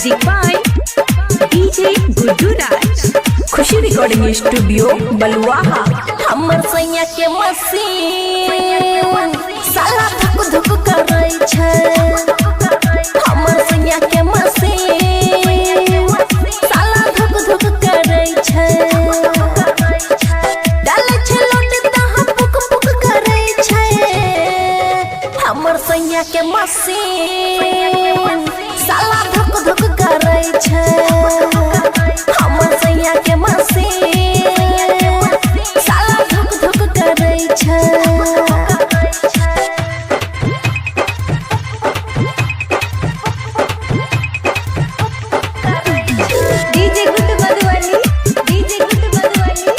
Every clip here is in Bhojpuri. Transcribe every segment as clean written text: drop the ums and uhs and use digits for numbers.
Music by DJ Guddu Raj. Khushi recording studio Baluaha. हमर सैया के मसीन साला धुक धुक करे छै। हमर सैया के मसीन साला धुक धुक करे छै। डाले छै लोट तहाँ पुक पुक करे छै। हमर सैया के मसीन साला धुक धुक करे छै। हमर सैया के मसीन साला धुक धुक करे छै। DJ Guddu Madhubani, DJ Guddu Madhubani,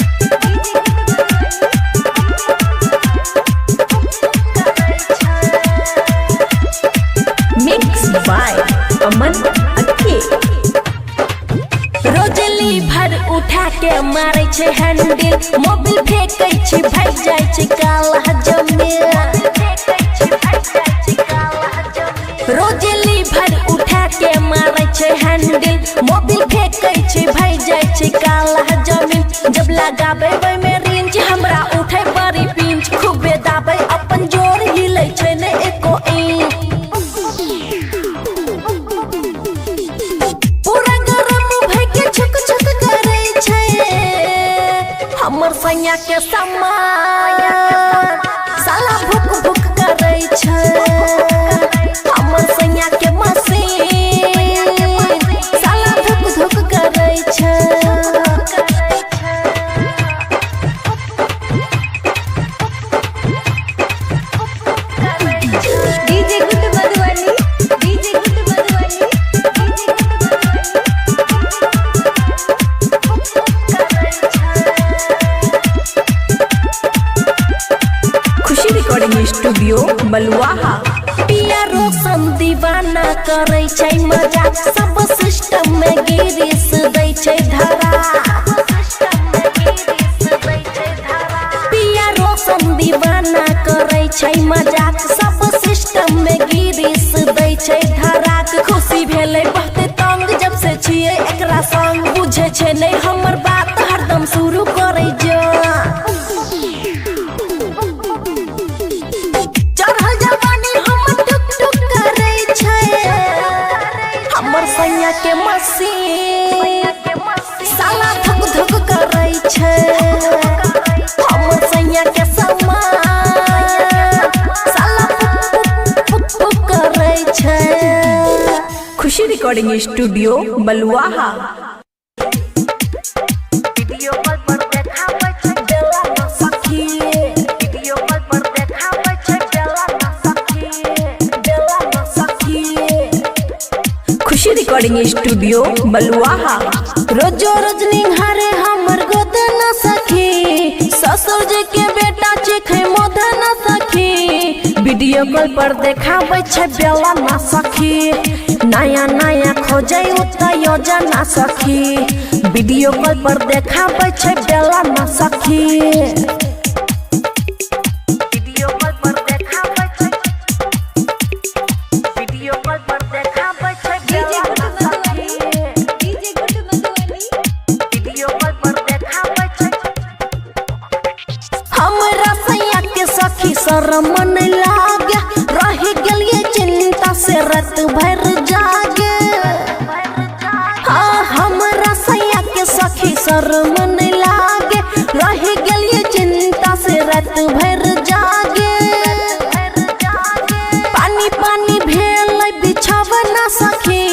mix by Aman Akke. रोजली भर उठा के मारे छै हैंडल। मोबिल फेंकै छै भाग जाय छै काला जमीन। रोजली भर उठा के मारे छै हैंडल। मोबिल फेंकै छै भाग जाय छै काला जमीन। जब लगाबै ओय में रेंज हमरा उठे बड़ी पिंच। खूबे दाबै अपन जोर हिलै छै ने एको इंच। पूरा गरम भई के छक छक करे छै। हमर सैया के समान साला भुक भुक करे छै। हमर सैया के मसीन साला धुक धुक करे छै। DJ Guddu Madhubani, DJ Guddu Madhubani, Khushi recording studio Baluaha. पिया रोशन दीवाना करे छै मजाक। सब सिस्टम में गिरीस दै छै धरा। पिया रोशन दीवाना करे छै मजाक। सब सिस्टम में गिरीस दै छै धरा। खुशी भेलै बहुते तंग जब से छियै एकरा संग। बुझे छै नहीं हमर बात हरदम शुरू करे जा। चढ़ल जवानी हमर टुक टुक करे छै। हमर सैया के मसीन साला धुक धुक करे छै। हमर सैया के समान साला पुक पुक करे छै। खुशी रिकॉर्डिंग स्टूडियो बलुआहा। वीडियो कॉल पर देखाबै छै बेला न सखी। वीडियो कॉल पर देखाबै छै बेला न सखी। बेला न सखी। खुशी रिकॉर्डिंग स्टूडियो बलुआहा। रोजो रोज निहारे हमर गोद न सखी। ससुर जी के बेटा चिखे मोद न सखी। वीडियो कॉल पर देखाबै छै बेला न सखी। नया नया खोजै उतय योजना सखी। वीडियो कॉल पर देखाबै छै बेला न सखी। वीडियो कॉल पर देखाबै छै। वीडियो कॉल पर देखाबै छै बेला न सखी। DJ Guddu Madhubani, video call पर देखाबै छै। हमरा सैया के सखी शरम नहीं लागे। रह गेलिए चिंता से रात भर जागे। हाँ हमरा सैया के सखी शरम नहीं लागे। रह गेलिए चिंता से रात भर जागे। पानी पानी भेल बिछावना सखी।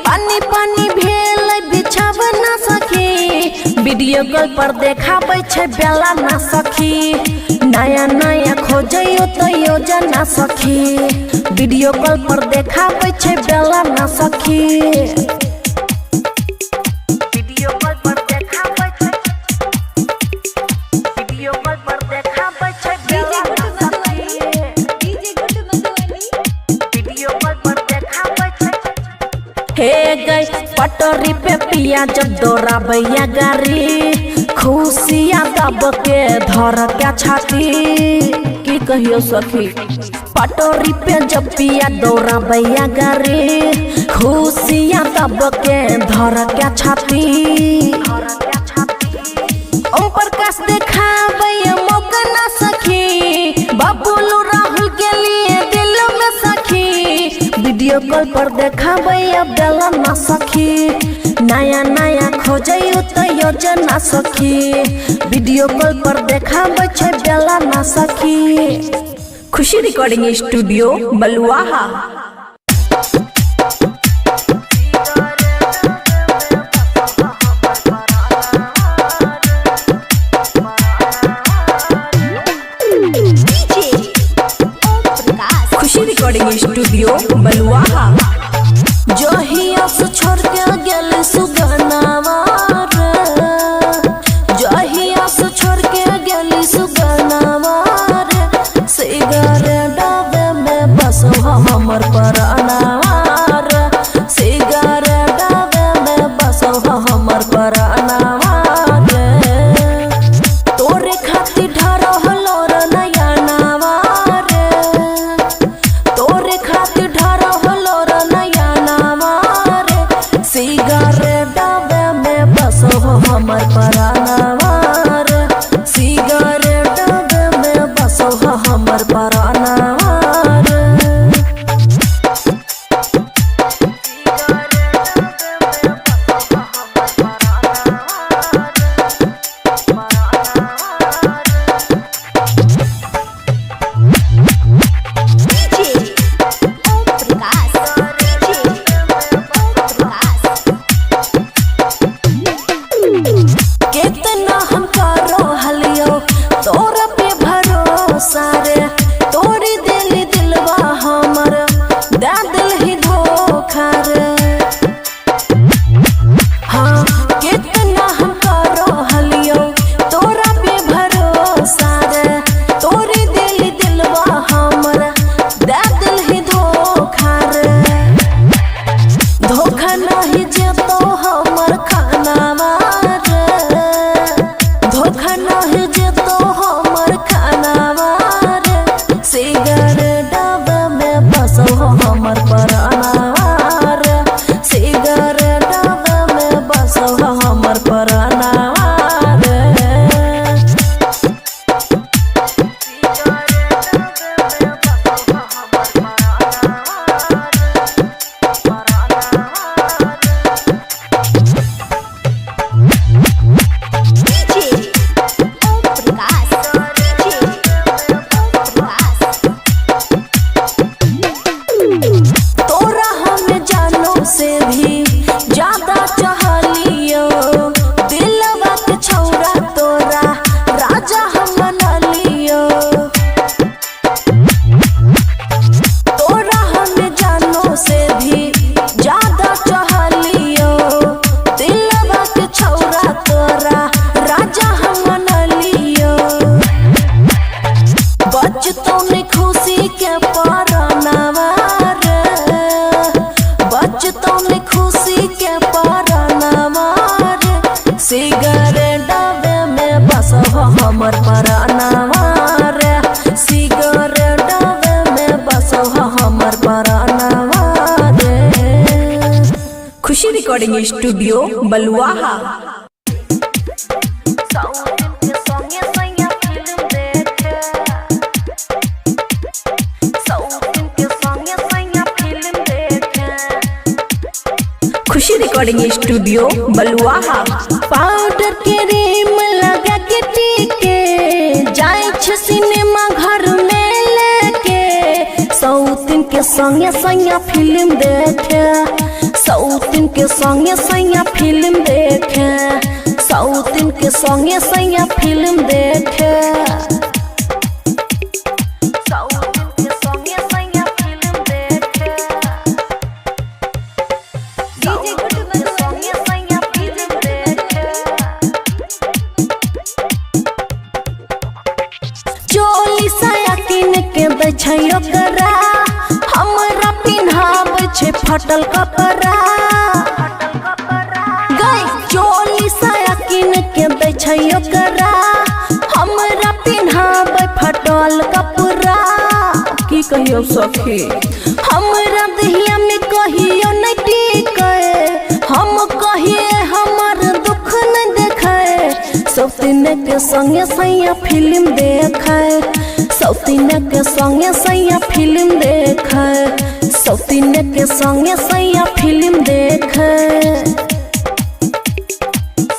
पानी पानी भेल बिछावना सखी। वीडियो कॉल पर देखाबै छै बेला न सखी। नया नया खोजै तो योजना सखी। वीडियो कॉल पर देखाबै छै बेला न सखी। वीडियो कॉल पर देखाबै छै। वीडियो कॉल पर देखाबै छै बेला न सखी। DJ Guddu Madhubani. Video call पर देखाबै छै। हे गई पटरी पे पिया जब दौड़ाबैया गाड़ी। खुशियाँ दब के धर के छाती। की कहियो सखी पटोरी पे जब पिया दौरा बैया गारी खुशियाँ तब के धर के छाती ओम प्रकाश देखा बैया मौका ना सखी बबलू राहुल के लिए दिल में सखी वीडियो कॉल पर देखा बैया बेला ना सखी नया नया खोजे तो योजना सखी वीडियो कॉल पर देखा बच्चे बेला ना सखी। खुशी रिकॉर्डिंग स्टूडियो बलुआहा। खुशी रिकॉर्डिंग स्टूडियो बलुआहा। जहिया से छोड़ के गेल सुगनावा जहिया से छोड़ के गेल सुगनावा सिगरेट डबे में बस हमर परानावा सिगरेट डबे में बस हमर परानावा तोरे खातिर ढारो हलो रे नया नावा तोरे खातिर ढारो हलो रे नया नावा सिगरेट डबे में बस हमर परानावा सिगरेट डबे में बस हमर परानावा कितना हम करो हलियो तोरा पे भरोसा रे तोरी दिलवा हमर दे दिल ही धोखा रे हाँ कितना हम करो हलियो तोरा पे भरोसा रे तोरी दिलवा हमर दे दिल ही धोखा रे धोखा नहीं जेतो हमर खानावा धोखा नहीं जेतो हमर खानावा रे सिगरेट डबे में बस हमर परानावा रे सिगरेट डबे में बस हमर परानावा रे तोरा हमें जानो से भी ज्यादा चाहलियो दिलवा के छौरा तोरा राजा हम बना लियो तोरा हमें जानो से भी ज्यादा चाहलियो दिलवा के छौरा तोरा राजा हम बना लियो बचतो ने खुशी के परानावा बचतो ने खुशी के परानावा सिगरेट डबे में बस हमर परानावा रे सिगरेट डबे में बस हमर परानावा रे। खुशी रिकॉर्डिंग स्टूडियो बलुआहा। खुशी रिकॉर्डिंग स्टूडियो बलुआहा। पाउडर क्रीम लगा के टीके जाय छ सिनेमा घर में लेके सौतिन के संगे संगे फिल्म देखे सौतिन के संगे संगे फिल्म देखे सौतिन के संगे संगे फिल्म देखे चोली साया किन के बेछयो करा हमरा पिन्हाब छे फटल कपड़ा गई चोली साया किन के बेछयो करा हमरा पिन्हाब फटल कपड़ा की कहियो सखी हमरा दहिया में कहियो नहीं टिके हम कहिए हमर दुख न देखे सौतीन के संगे सैया फिल्म देखे सौतीन के संगे सैया फिल्म देखे सौतीन के संगे सैया फिल्म देखे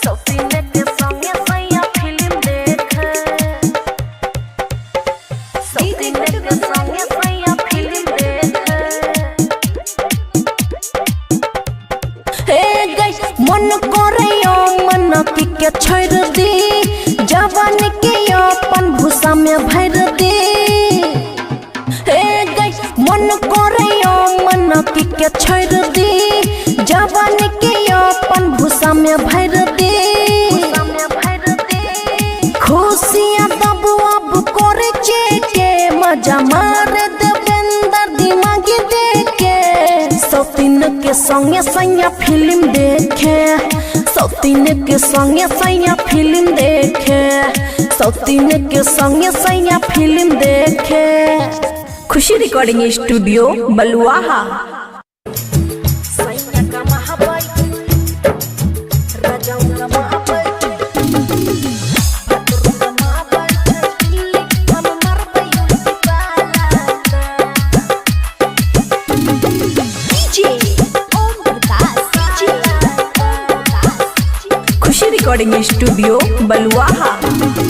सौतीन के संगे सैया फिल्म देखे सौतीन के संगे सैया फिल्म देखे हे गई मन करे मन के छोड़ दी जवान के अपन भूसा में भर दे हे गई मन करे मन के छोड़ दी जवान के अपन भूसा में भर दे खुशियाँ तब अब करे के मजा मार देवेंद्र दिमागी देखे सौतीन के संगे सैया फिल्म देखे सौतीन के संगे सैया फिल्म देखे सौतीन के संगे सैया फिल्म देखे। खुशी रिकॉर्डिंग स्टूडियो बलुआहा। खुशी रिकॉर्डिंग स्टूडियो बलुआहा।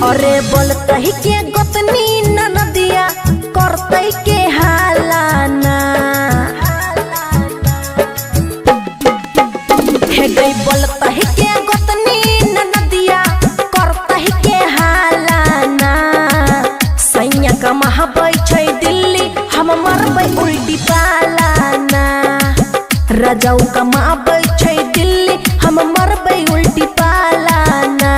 अरे बोलते के गोतनी ननदिया करते के हालाना हे गई बोलते के गोतनी ननदिया करते के हालाना सैया कमाबै छै दिल्ली हम मरबै उल्टी पालाना राजाऊ कमाबै छै दिल्ली हम मरबै उल्टी पालाना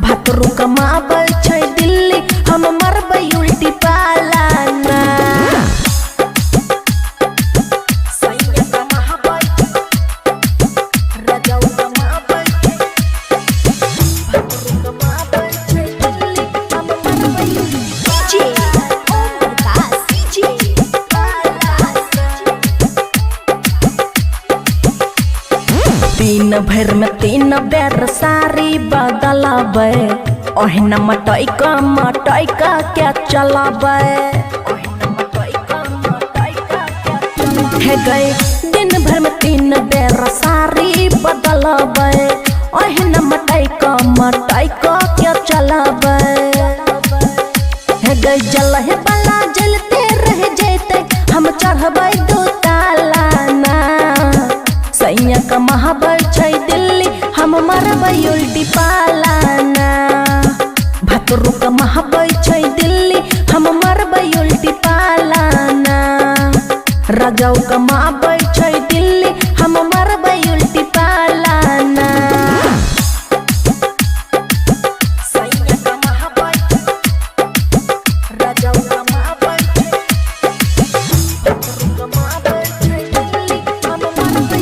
भातरू कमाबै छै दिल्ली हम मरबै उल्टी पालाना सैया कमाबै राजाऊ कमाबै भातरू कमाबै छै दिल्ली हम मरबै उल्टी दिन भर में 3 बेर सारी बदलाबै ओहिना मटई का क्या चलाबै हे गए दिन भर में 3 बेर सारी बदलाबै ओहिना मटई का क्या चलाबै हे गए जलहे बला जलते रह जैते हम चढ़बै 2 तालाना सैया कमाबै छै दिल्ली हम मरबै उल्टी पालाना भातरू कमाबै छै दिल्ली हम मरबै उल्टी पालाना राजाऊ कमाबै छै दिल्ली हम मरबै उल्टी पालाना सैया कमाबै राजाऊ कमाबै भातरू कमाबै छै दिल्ली हम मरबै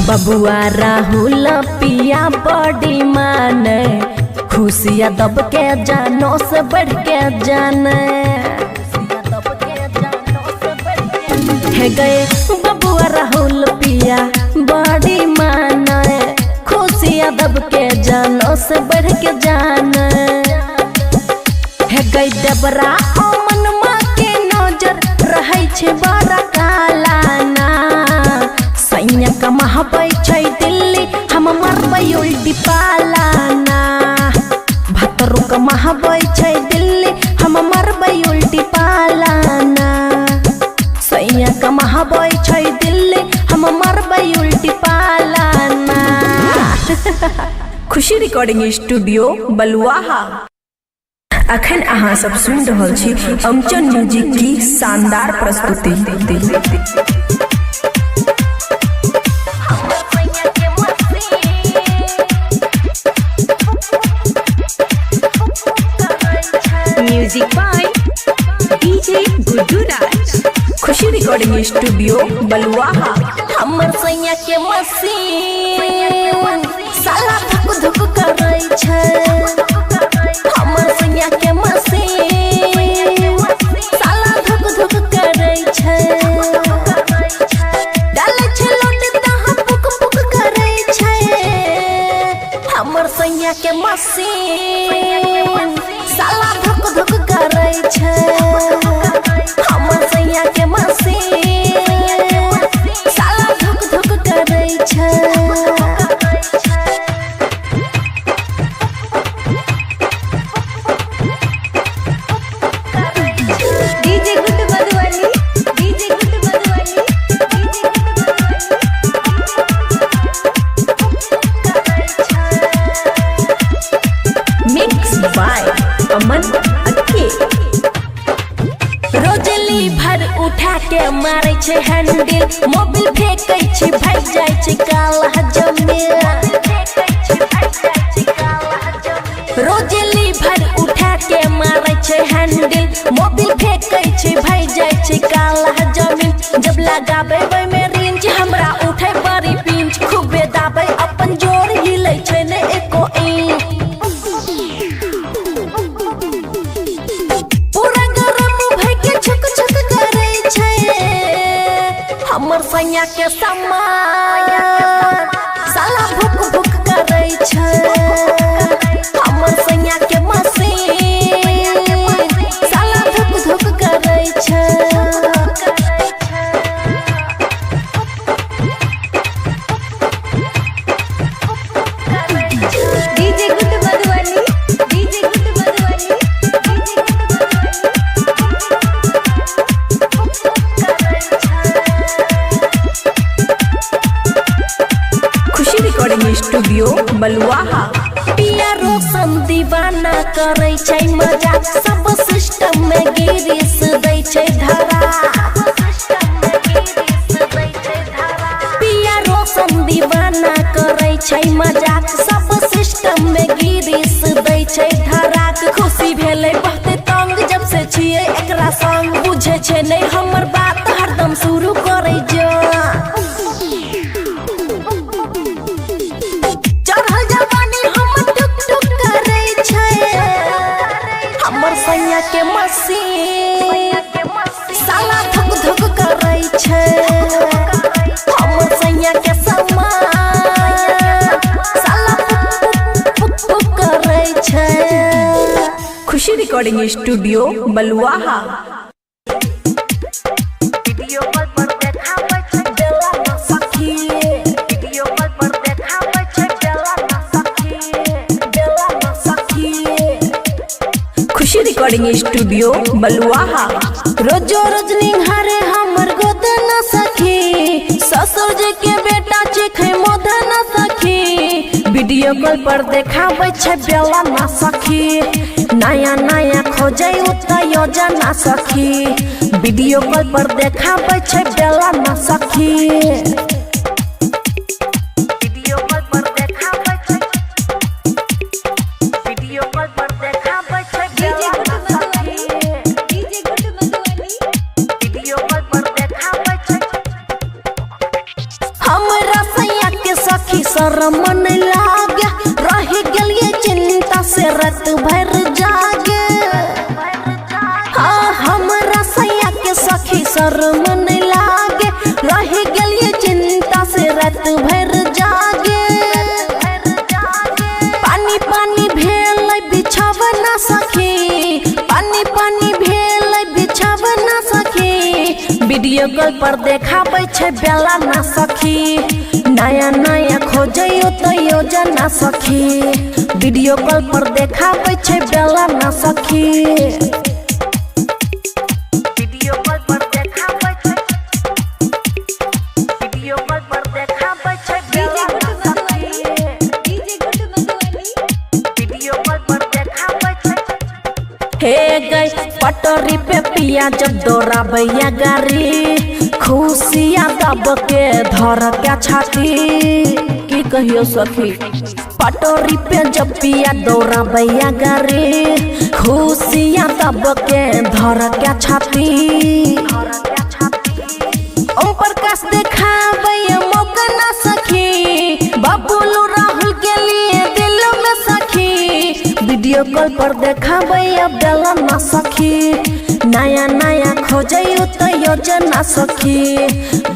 बबुआ राहुल पिया बड़ी माने खुशियाँ दब के जानो से बढ़ के जाने हे गए बबुआ राहुल पिया बड़ी माने खुशियाँ दब के जानो से बढ़ के जाने हे गई देवरा अमन माँ के नजर रहै छै बड़ा कालाना सैया कमाबै छै दिल्ली हम मरबै उल्टी पालाना भातरू कमाबै छै दिल्ली हम मरबै उल्टी पालाना सैया कमाबै छै दिल्ली हम मरबै उल्टी पालाना। खुशी रिकॉर्डिंग स्टूडियो बलुआहा। अखन अहाँ सब सुन रहल छी अमचन म्यूजिक की शानदार प्रस्तुति। Music by DJ Guddu Raj. Khushi recording studio Baluaha. हमर सैया के मसीन धुक करै छै हमर सैया के मसीन साला धुक धुक करै छै डालै छै लोट तहाँ पुक पुक करै छै हमर सैया के मसीन साला धुक धुक करै छै हमर सैया के मसीन साला धुक धुक करै छै DJ Guddu Madhubani DJ Guddu Madhubani mix by Aman Akke. रोजली भर उठा के मारे छै हैंडल मोबिल फेंकै छै भाग जाय छै काला जमीन रोजली भर उठा के मारे छै हैंडल मोबिल फेंकै छै भाग जाय छै काला जमीन जब लगाबै ओय में रेंज हमरा उठे बड़ी पिंच खूबे दाबै अपन जोर हिलै छै ने एको इंच पूरा गरम भई के छक छक करै छै हमर सैया के समान साला भुक भुक करै छै हमर सैया के मसीन साला धुक धुक करै छै DJ Guddu Madhubani DJ Guddu Madhubani Khushi recording studio Baluaha. पिया रोशन दीवाना करै छै मजाक सब सिस्टम में गिरीस दै छै धरा पिया रोशन दीवाना करै छै मजाक सब सिस्टम में गिरीस दै छै धरा खुशी भेलै बहुते तंग जब से छियै एकरा संग बुझे छै नहीं हमर बात हरदम शुरू करै जा चढ़ल जवानी हम टुक टुक करै छै हमर सैया के मसीन साला धुक धुक करै छै हमर सैया के समान साला पुक पुक करै छै खुशी रिकॉर्डिंग स्टूडियो बलुआहा। वीडियो कॉल पर देखाबै छै बेला ना सखी वीडियो कॉल पर देखाबै छै बेला ना सखी खुशी रिकॉर्डिंग स्टूडियो बलुआहा। रोजो रोज निहारे हमर गोद न सखी ससुर जी के बेटा चिखे मोद न सखी वीडियो कॉल पर देखाबै छै बेला ना सखी नया नया खोजै उतना योजना सखी वीडियो कॉल पर देखाबै छै बेला ना सखी वीडियो कॉल पर देखाबै छै वीडियो कॉल पर देखाबै छै डीजे बेला गुड ना मधुबनी सखी DJ Guddu Madhubani video call पर देखाबै छै हमरा सैया के सखी शरम नहीं लागे रह गेलिए चिंता से रात भर जागे हाँ हमरा सैया के सखी शरम नहीं लागे रह गेलिए चिंता से रात भर जागे पानी पानी भेल बिछावना सखी पानी पानी भेल बिछावना सखी वीडियो कॉल पर देखाबै छै बेला ना सखी नया नया खोजै तो योजना सखी वीडियो कॉल पर देखाबै छै बेला ना सखी वीडियो कॉल पर देखाबै छै वीडियो कॉल पर देखाबै छै डीजे बेला गुड ना सखी Madhubani DJ Guddu Madhubani video call पर देखाबै छै हे गई पटरी पे पिया जब दौड़ाबैया गाड़ी खुशियाँ दब के धर के छाती की कहियो सखी पटोरी पे जब पिया दौड़ाबैया गाड़ी खुशियाँ दब के धर के छाती ओम प्रकाश देखाबै मौका ना सखी बबुलू राहुल के लिए दिल वीडियो कॉल पर देखाबै अब बेला ना सखी नया नया खोजै तो योजना सखी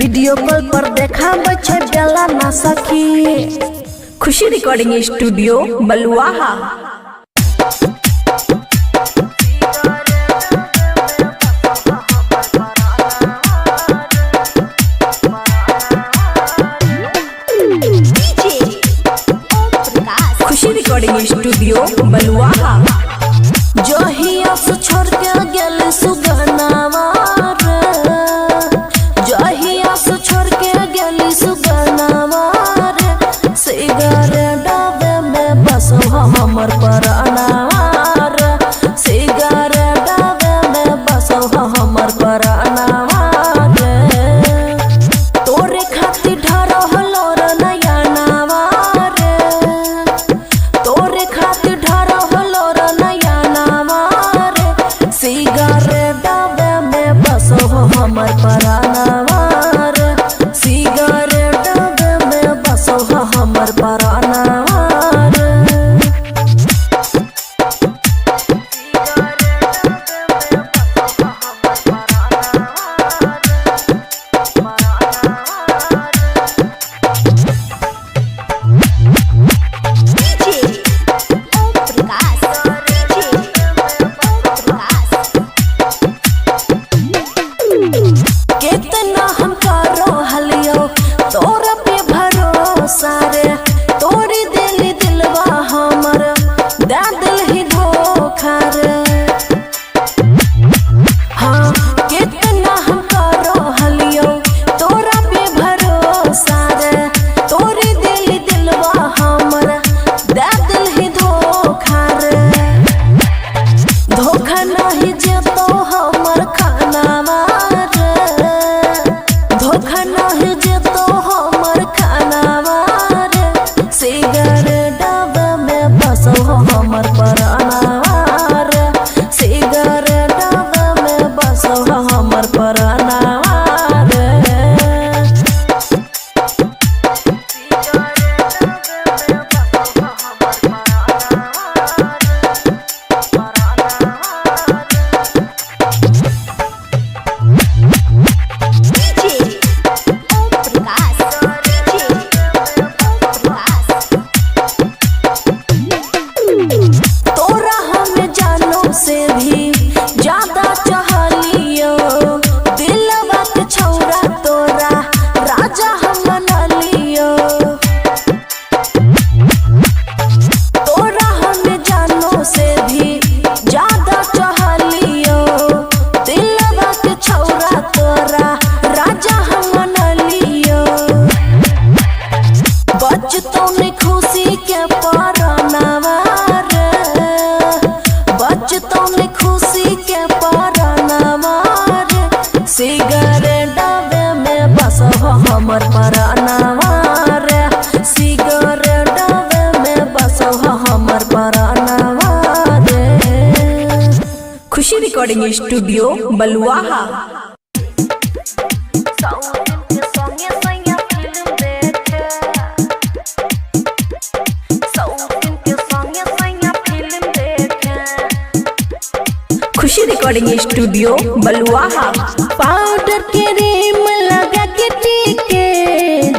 वीडियो कॉल पर देखाबै छै बेला ना सखी। खुशी रिकॉर्डिंग स्टूडियो बलुआहा। खुशी रिकॉर्डिंग स्टूडियो बलुआहा। जहिया से छोड़ के गेल सुगनावा रे जहिया से छोड़ के गेल सुगनावा रे सिगरेट डबे में बसो हमर परानावा रे सिगरेट डबे में बसो हमर परानावा रे तोरे खातिर ढारो हलो रे नया नावा रे तोरे खातिर ढारो हलो रे नया नावा रे सिगरेट डबे में बसो हमर परानावा रे सिगरेट डबे में बसो हमर परानावा रे। कितना हम करो हलियो तोरा पे भरोसा रे तोरी दिल दिलवा हमर दे दिल ही धोखा रे हाँ कितना हम करो हलियो तोरा पे भरोसा रे तोरी दिल दिलवा हमर दे दिल ही धोखा रे धोखा नहीं जेतो हमर खानावा धोखा नहीं जेतो हमर खानावा रे सिगरेट डबे में बसो हमर परानावा रे सिगरेट डबे में बसो हमर परानावा रे। तोरा हमें जानो से भी ज्यादा चाहलियो दिलवा के छौरा तोरा राजा हम बना लियो तोरा हमें जानो से भी ज्यादा चाहलियो दिलवा के छौरा तोरा राजा हम बना लियो बचतो ने खुशी के परानावा बचतो में खुशी के परानावा रे सिगरेट डबे में बसो हमर परानावा रे सिगरेट डबे में बसो हमर परानावा रे। खुशी रिकॉर्डिंग स्टूडियो बलुआहा। खुशी रिकॉर्डिंग स्टूडियो बलुआहा। पाउडर क्रीम लगा के टीके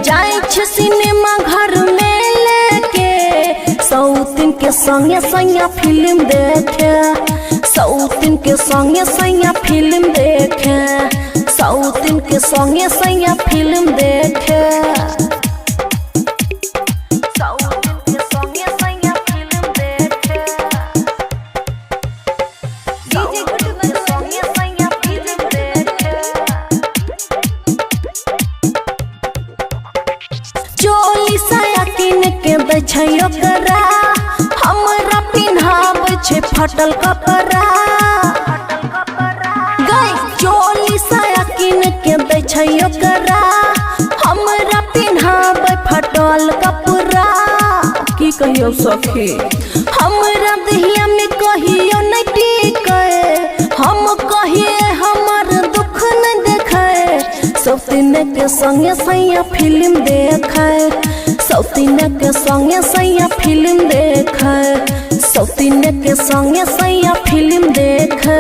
जाय छ सिनेमा घर में लेके सौतिन के संगे संगे फिल्म देखे सौतिन के संगे संगे फिल्म देखे सौतिन के संगे संगे फिल्म देखे चोली साया किन के बेछयो करा हमरा पिन्हाबै छै फटल कपड़ा गई चोली साया किन के बेछयो करा हमरा पिन्हाबै फटल कपड़ा की कहियो सखी हमरा दहिया में कहियो नहीं टिके हम कहिए हमर दुख न देखे सौतिन के संगे सैया फिल्म देखे सौतीन के संगे सैया फिल्म देखे, सौतीन के संगे सैया फिल्म देखे,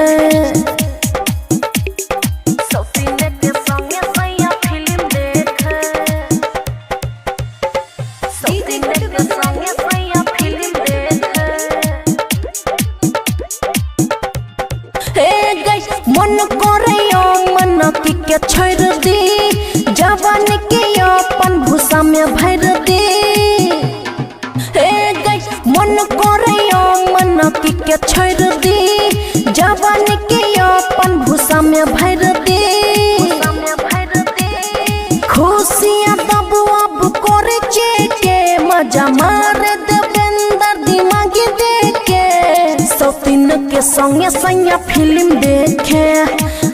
सौतीन के संगे सैया फिल्म देखे, सौतीन के संगे सैया फिल्म देखे। हे गई मन करैया मन के छोड़ दी, जवान के अपन भूसा में भर दे। हे गई मन करैया मन के छोड़ दी, जवान के अपन भूसा में भर दे। खुशियाँ तब अब करे के मजा मार देवेंद्र दिमागी देखे, सौतीन के संगे सैया फिल्म देखे,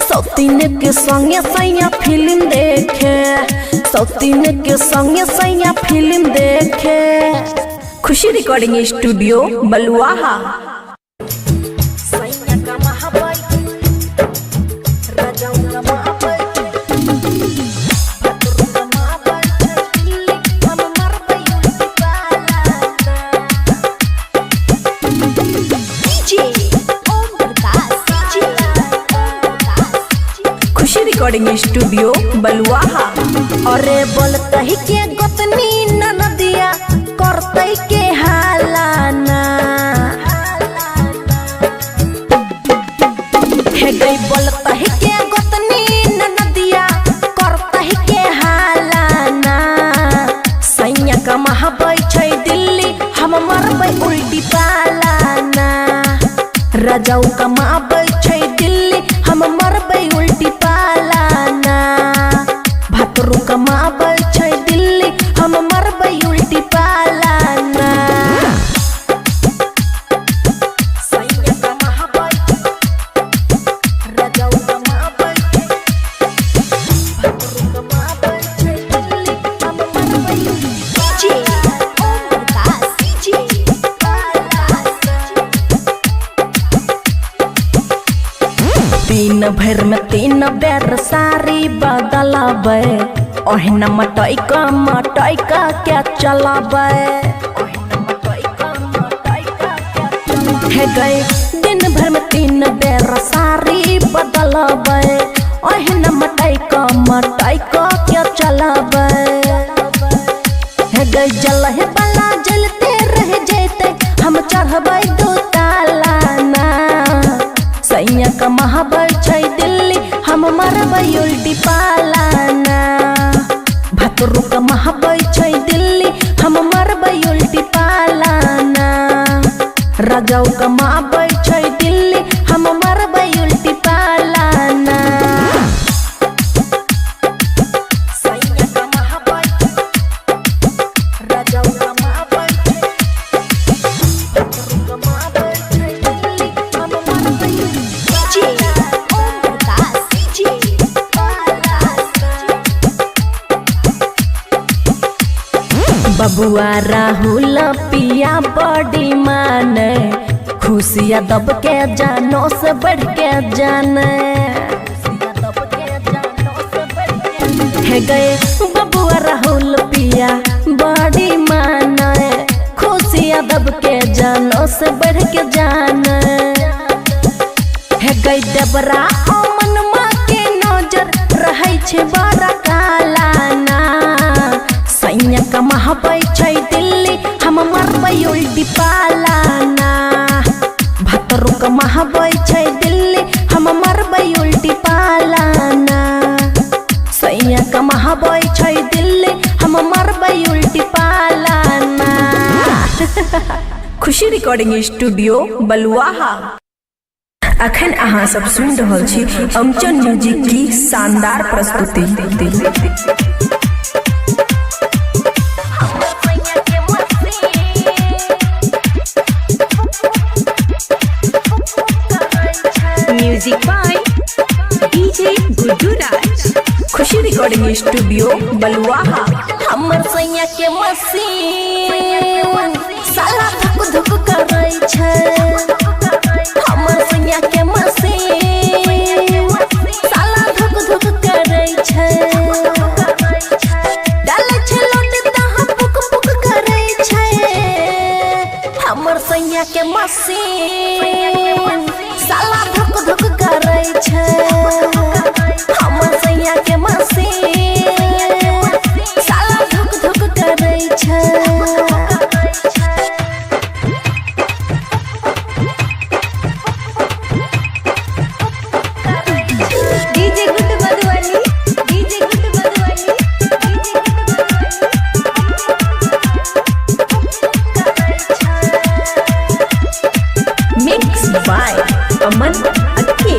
सौतीन के संगे सैया फिल्म देखे, सौतीन के संगे सैया फिल्म देखे। खुशी रिकॉर्डिंग स्टूडियो बलुआहा। सैया का महाबाई राजाओं का महाबाई भद्रों का महाबाई हम मर गए डीजे ओम प्रकाश खुशी रिकॉर्डिंग स्टूडियो बलुआहा। अरे बोलतही के गोतनी ननदिया करतई के हालाना, हे गई बोलतही के गोतनी ननदिया करतही के हालाना। सैया का महाबाई छै दिल्ली हम मरबै उल्टी पालाना, राजाऊ का महाबाई छै दिल्ली हम मरबै उल्टी पालाना। भतरू का महाबाई छै दिल्ली हम मरबै उल्टी पालाना। सैया का महाबाई राजाऊ का महाबाई भतरू का महाबाई छै दिल्ली हम मरबै डीजे ओम प्रकाश दिन भर में 3 बेर साड़ी बदलाबे, ओहिना मटई का क्या चलाबे। हे गए दिन भर में 3 बेर साड़ी बदलाबे, ओहिना मटई का क्या चलाबे। हे गए जलहे बला जलते रह जैते हम चढ़बै 2 तालाना। सैया का महाबाई छै दिल्ली हम मरबै उल्टी पालाना। भतरू का महाबाई छै दिल्ली हम मरबै उल्टी पालाना। राजाऊ का महाबाई छै दिल्ली हम मरबै उल्टी पालाना। सैया का महाबाई राजाऊ का महाबाई भतरू का महाबाई छै दिल्ली हम मरबै डीजे ओम प्रकाश बबुआ राहुल पिया बड़ी माने, खुशियाँ दब के जानो से बढ़ के जाने। हे गए बबुआ राहुल पिया बड़ी माने, खुशियाँ दब के जानो से बढ़ के जाने। हे गई देवरा अमन माँ के नजर रहै छै बड़ा कालाना। सैया का महाबाई छै दिल्ली हम मरबै उल्टी पालाना। भतरू का महाबाई छै दिल्ली हम मरबै उल्टी पालाना। सैया का महाबाई छै दिल्ली हम मरबै उल्टी पालाना। खुशी रिकॉर्डिंग स्टूडियो बलुआहा। अखन अहाँ सब सुन रहल छी अमचन म्यूजिक की शानदार प्रस्तुति। Music by DJ Guddu Raj. Khushi recording studio Baluaha. हमर सैया के मसीन साला धुक धुक करै छै। हमर सैया के मसीन साला धुक धुक करै छै। डालै छै लोट तहाँ पुक पुक हमर सैया के मशीन साला धक धक करे छे हमर सैया के मशीन साला धक धक करे छे DJ Guddu Madhubani DJ Guddu Madhubani mix by Aman Akke.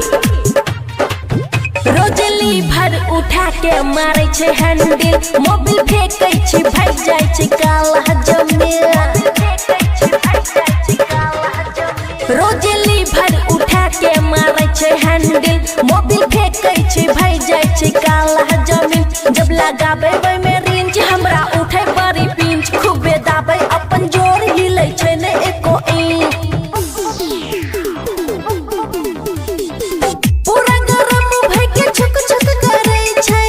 रोजली भर उठा के मारे छे हैंडल मोबिल फेंकै छे भाग जाय छे काला जमीन रोजली भर उठा के मारे छे हैंडल मोबिल फेंकै छे भाग जाय छे काला जमीन जब लगाबे वै में रेंज हमरा उठे बड़ी पिंच खूबे दाबे अपन जोर हिलै छे ने एको इंच पूरा गरम भई के छक छक करे छे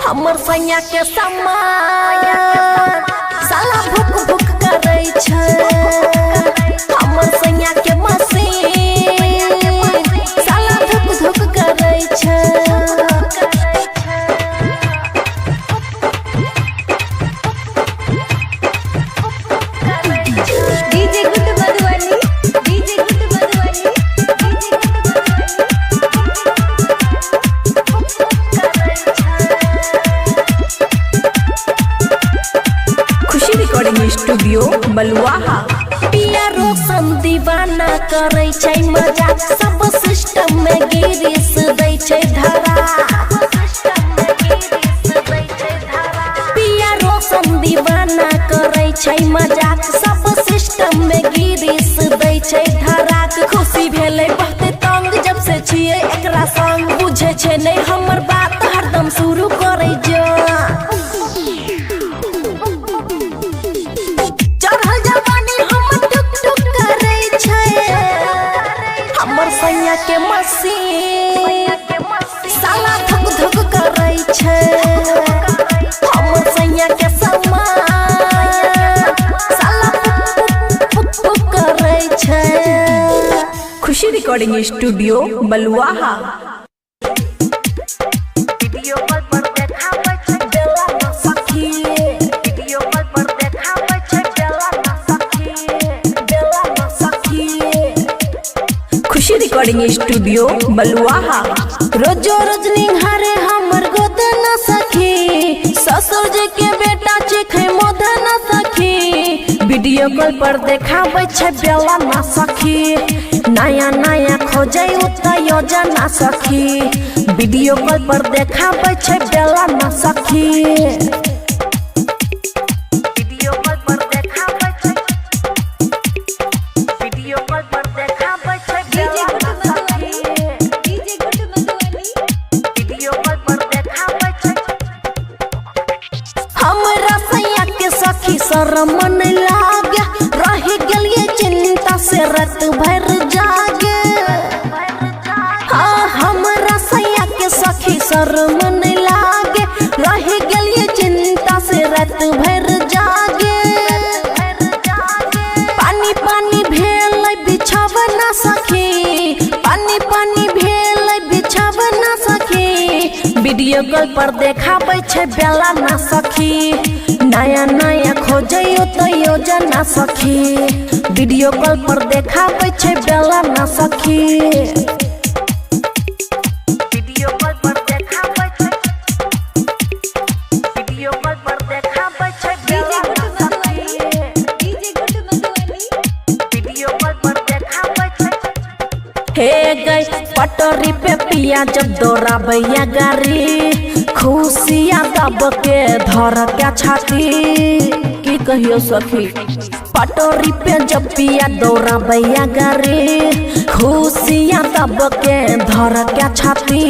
हमर सैया के समान साला भुक भुक करे छे हमर सैया के मशीन साला धुक धुक करे छे DJ Guddu Madhubani DJ Guddu Madhubani Khushi recording studio Baluaha. पिया रोशन दीवाना करे छे मजाक सब सिस्टम में गिरीस दै छे धरा पिया रोशन दीवाना करे छे मजाक सब सिस्टम में गिरीस दै छे धरा खुशी भेले बहुते तंग जब से छिए एकरा संग बुझे छे नहीं हमर बात हरदम शुरू करे जा चढ़ल जवानी हम टुक टुक करे छे हमर सैया के मशीन साला धक धक करे छे हमर सैया के समान साला पुक पुक करे छे खुशी रिकॉर्डिंग स्टूडियो बलुआहा। वीडियो कॉल पर देखाबै छे बेला न सखी वीडियो कॉल पर देखाबै छे बेला न सखी खुशी रिकॉर्डिंग स्टूडियो बलुआहा। रोजो रोज निहारे हमर गोद न सखी ससुर जी के बेटा चिखे मोद न सखी वीडियो कॉल पर देखाबै छे बेला न सखी नया नया खोजै उत योजना सखी वीडियो कॉल पर देखाबै छे बेला न सखी वीडियो कॉल पर देखाबै छे वीडियो कॉल पर देखाबै छे डीजे बेला गुड्डू न सखी Madhubani DJ Guddu Madhubani video call पर देखाबै छे हमरा सैया के सखी शरम नहीं लागे रह गेलिए चिंता से रात भर जागे हाँ हमरा सैया के सखी शरम नहीं लागे रह गेलिए चिंता से रात भर जागे पानी पानी भेल बिछावना सखी पानी पानी भेल बिछावना सखी वीडियो कॉल पर देखाबै छे बेला न सखी नया नया खोजै तो योजना सखी वीडियो कॉल पर देखाबै छे बेला न सखी वीडियो कॉल पर देखाबै छे वीडियो कॉल पर देखाबै छे बेला न सखी DJ Guddu Madhubani video call पर देखाबै छे हे गई पटरी पे पिया जब दौड़ाबैया गाड़ी खुशियाँ दब के धर के छाती की कहियो सखी पटरी पे जब पिया दौड़ाबैया गाड़ी खुशियाँ दब के धर के छाती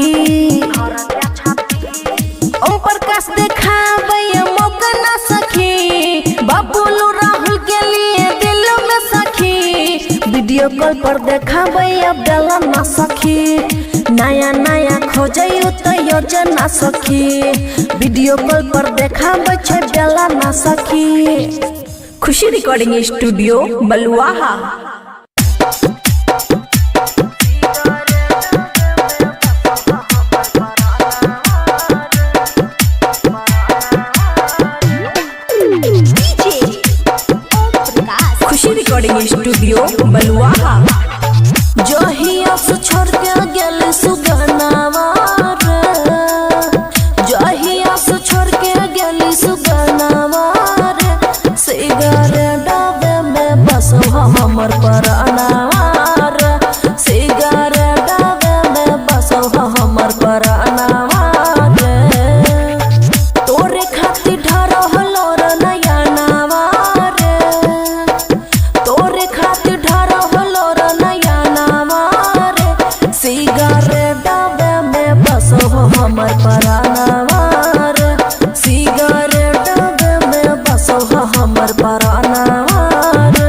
ओम प्रकाश देखाबै मौका न सखी बबुलू राहुल के लिए दिल में सखी वीडियो कॉल पर देखाबै बेला न सखी नया नया खोजै तो योजना सखी वीडियो कॉल पर देखाबै छे बेला न सखी खुशी रिकॉर्डिंग स्टूडियो बलुआहा। खुशी रिकॉर्डिंग स्टूडियो बलुआहा। जहिया से छोड़ के गेल सुगनावा रे, जहिया से छोड़ के गेल सुगनावा रे, सिगरेट डबे में बस हमर परानावा रे, सिगरेट डबे में बस हमर परानावा रे, तोरे खातिर ढरहलो रे नया नावा रे, तोरे खातिर ढरहलो रे नया नावा रे, सिगरेट डबे में बस हमर परानावा रे, सिगरेट डबे में बस हमर परानावा रे।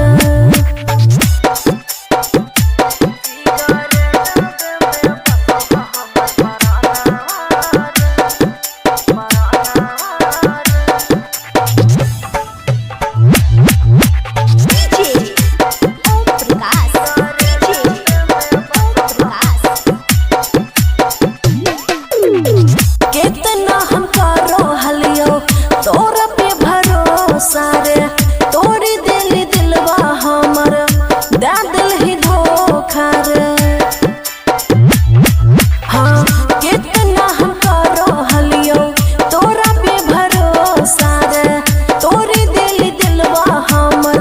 कितना हम करो हलियो तोरा पे भरोसा रे, तोरी दिल दिलवा हमर दे दिल ही धोखा रे, हाँ कितना हम करो हलियो तोरा पे भरोसा रे, तोरी दिल दिलवा हमर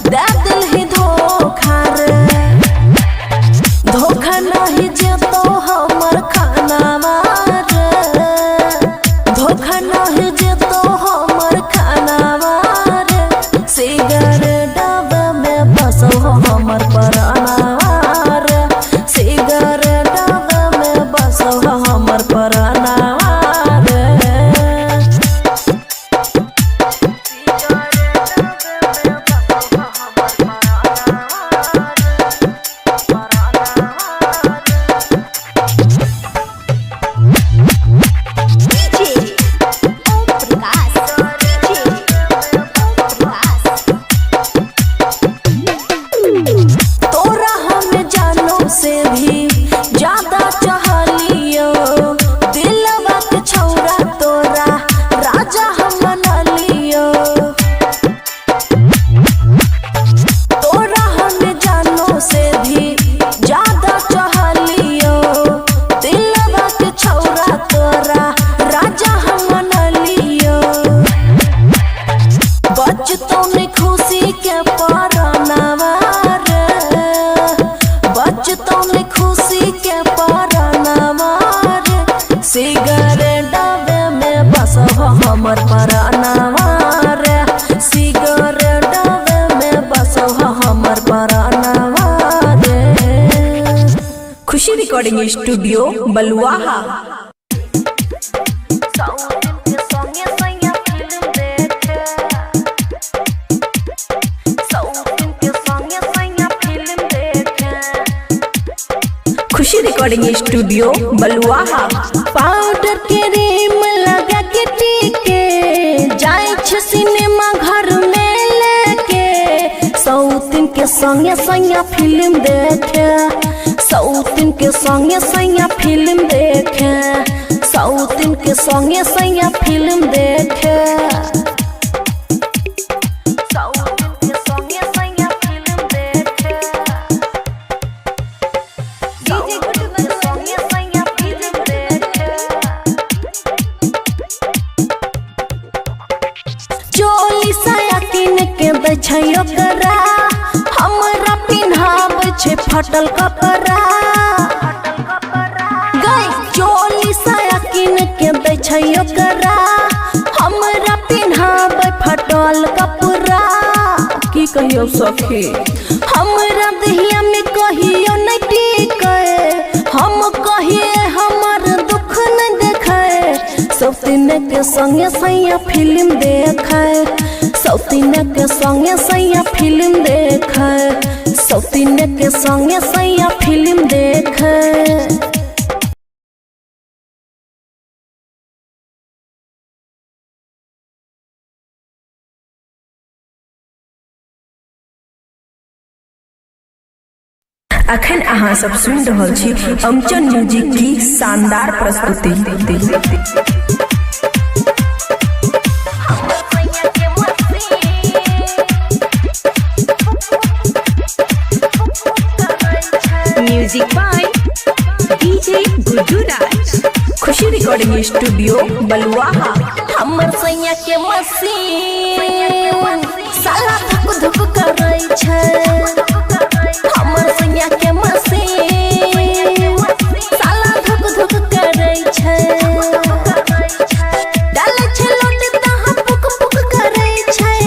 दे दिल ही धोखा रे, धोखा नहीं जेतो हमर खानावा रे, धोखा नहीं जेतो हमर खानावा रे, सिगरेट डबे में बस हमर परानावा रे, सिगरेट डबे में बस हमर परानावा रे। तोरा हमें जानो से भी ज्यादा चाहलियो, दिलवा के छौरा तोरा राजा हम बना लियो, तोरा हमें जानो से भी ज्यादा चाहलियो, दिलवा के छौरा तोरा राजा हम बना लियो, बचतो ने खुशी के परानावा रे, बचतो ने खुशी के परानावा रे, सिगरेट डबे में बस हमर परानावा रे, सिगरेट डबे में बस हमर परानावा रे। खुशी रिकॉर्डिंग स्टूडियो बलुआहा। खुशी रिकॉर्डिंग स्टूडियो बलुआहा। पाउडर क्रीम लगा के टीके जाय छ सिनेमा घर में लेके, सौतिन के संगे संगे फिल्म देखे, सौतिन के संगे संगे फिल्म देखे, सौतिन के संगे संगे फिल्म देखे, सौतिन के संगे संगे फिल्म देखे, डीजे गुड्डू मधुबनी चोली साया किन के बेछयो करा, हमरा पिन्हाब छे फटल कपड़ा, गई चोली साया किन के बेछयो करा, हमरा पिन्हाब फटल कपड़ा, की कहियो सखी हमरा दहिया में कहियो नहीं टिके, हम कहिए हमर दुख न देखे, सौतीन के संगे सैया फिल्म देखे, सौतीन के संगे सैया फिल्म देखे, सौतीन के संगे सैया फिल्म देखे। अखन अहाँ सब सुन रहल छी अमचन म्यूजिक की शानदार प्रस्तुति। Music by DJ Guddu Raj. Khushi recording studio Baluaha. हमर सैया के मसीन साला धुक धुक करै छै। हमर सैया के मसीन साला धुक धुक करै छै। डालै छै लोट तहाँ पुक पुक करै छै।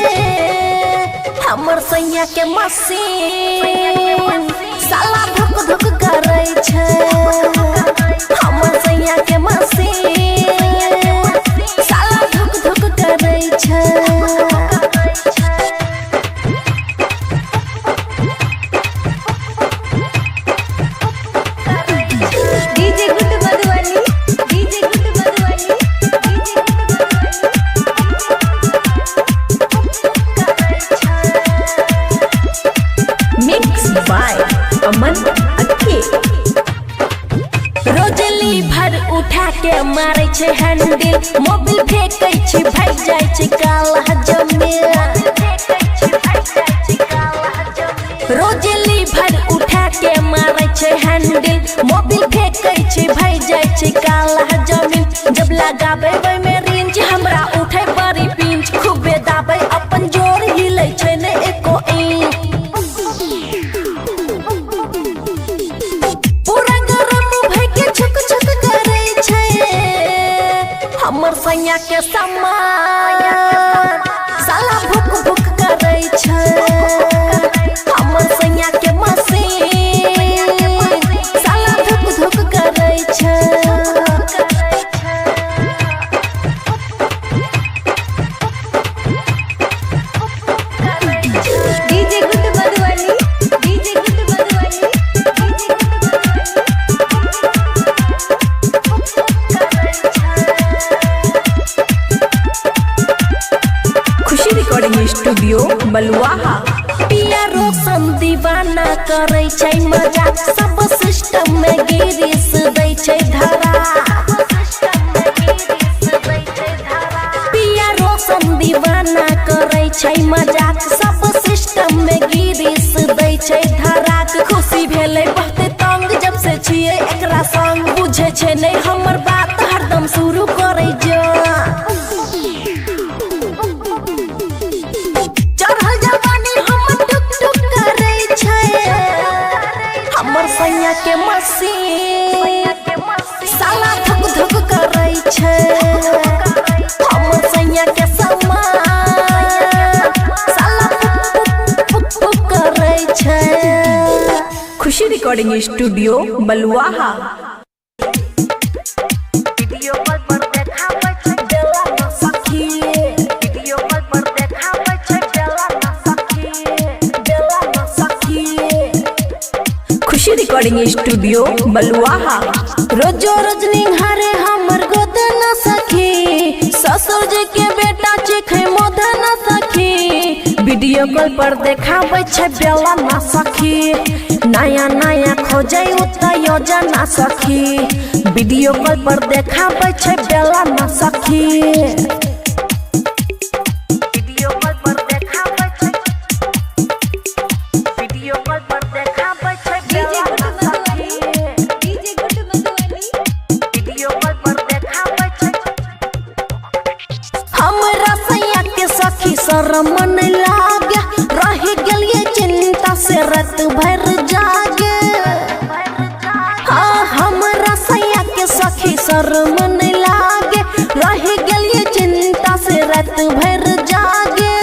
हमर सैया के मसीन साला धुक धुक करै छै। हमर सैया के मसीन साला धुक धुक करै छै। DJ Guddu Madhubani, DJ Guddu Madhubani, DJ mix by Aman Akke. रोजली भर उठा के मारै छै हैंडल। मोबिल फेंकै छै भाग जाइ छै काला जमीन। रोजली भर उठा के मारै छै हैंडल। मोबिल फेंकै छै भाग जाइ छै काला जमीन। जब लगाबै वै में रेंज हमरा उठै बड़ी पिंच। खूबे दाबै अपन जोर हिलै छै ने एको इंच। पूरा गरम भई के छुक छुक करै छै। हमर सैया के समान साला भुक भुक करै छै। हमर सैया के मसीन साला धुक धुक करै छै। DJ Guddu Madhubani, DJ Guddu Madhubani, DJ Khushi recording studio Baluaha. पिया रोशन दीवाना करै छै मजाक। सब सिस्टम में गिरीस दै छै धरा। पिया रोशन दीवाना करै छै मजाक। सब सिस्टम में गिरीस दै छै धरा। खुशी भेलै बहुते तंग जब से छियै एकरा संग। बुझे छै नहीं हमर बात हरदम शुरू करै जा। चढ़ल जवानी हमर टुक टुक करै छै। हमर सैया के मसीन साला धुक धुक करै छै। हमर सैया के समान साला पुक पुक पुक करै छै। खुशी रिकॉर्डिंग स्टूडियो बलुआहा। वीडियो कॉल पर देखाबै छै बेला ना सखी। वीडियो कॉल पर देखाबै छै बेला ना सखी, बेला ना सखी। खुशी रिकॉर्डिंग स्टूडियो बलुआहा। रोजो रोज निहारे हमर गोद ना सखी। ससुर जी के बेटा चिखे मोद ना सखी। वीडियो कॉल पर देखाबै छै बेला ना सखी। नया नया खोजै उत योजना सखी। वीडियो कॉल पर देखाबै छै बेला ना सखी। वीडियो कॉल पर देखाबै छै, वीडियो कॉल पर देखाबै छै डीजे बेला ना गुड्डू सखी। Madhubani, DJ Guddu Madhubani. Video call पर देखाबै छै। हमरा सैया के सखी शरम नहीं लागे। रह गेलिए चिंता से रात भर जागे। हाँ हमरा सैया के सखी शरम नहीं लागे। रह गेलिए चिंता से रात भर जागे।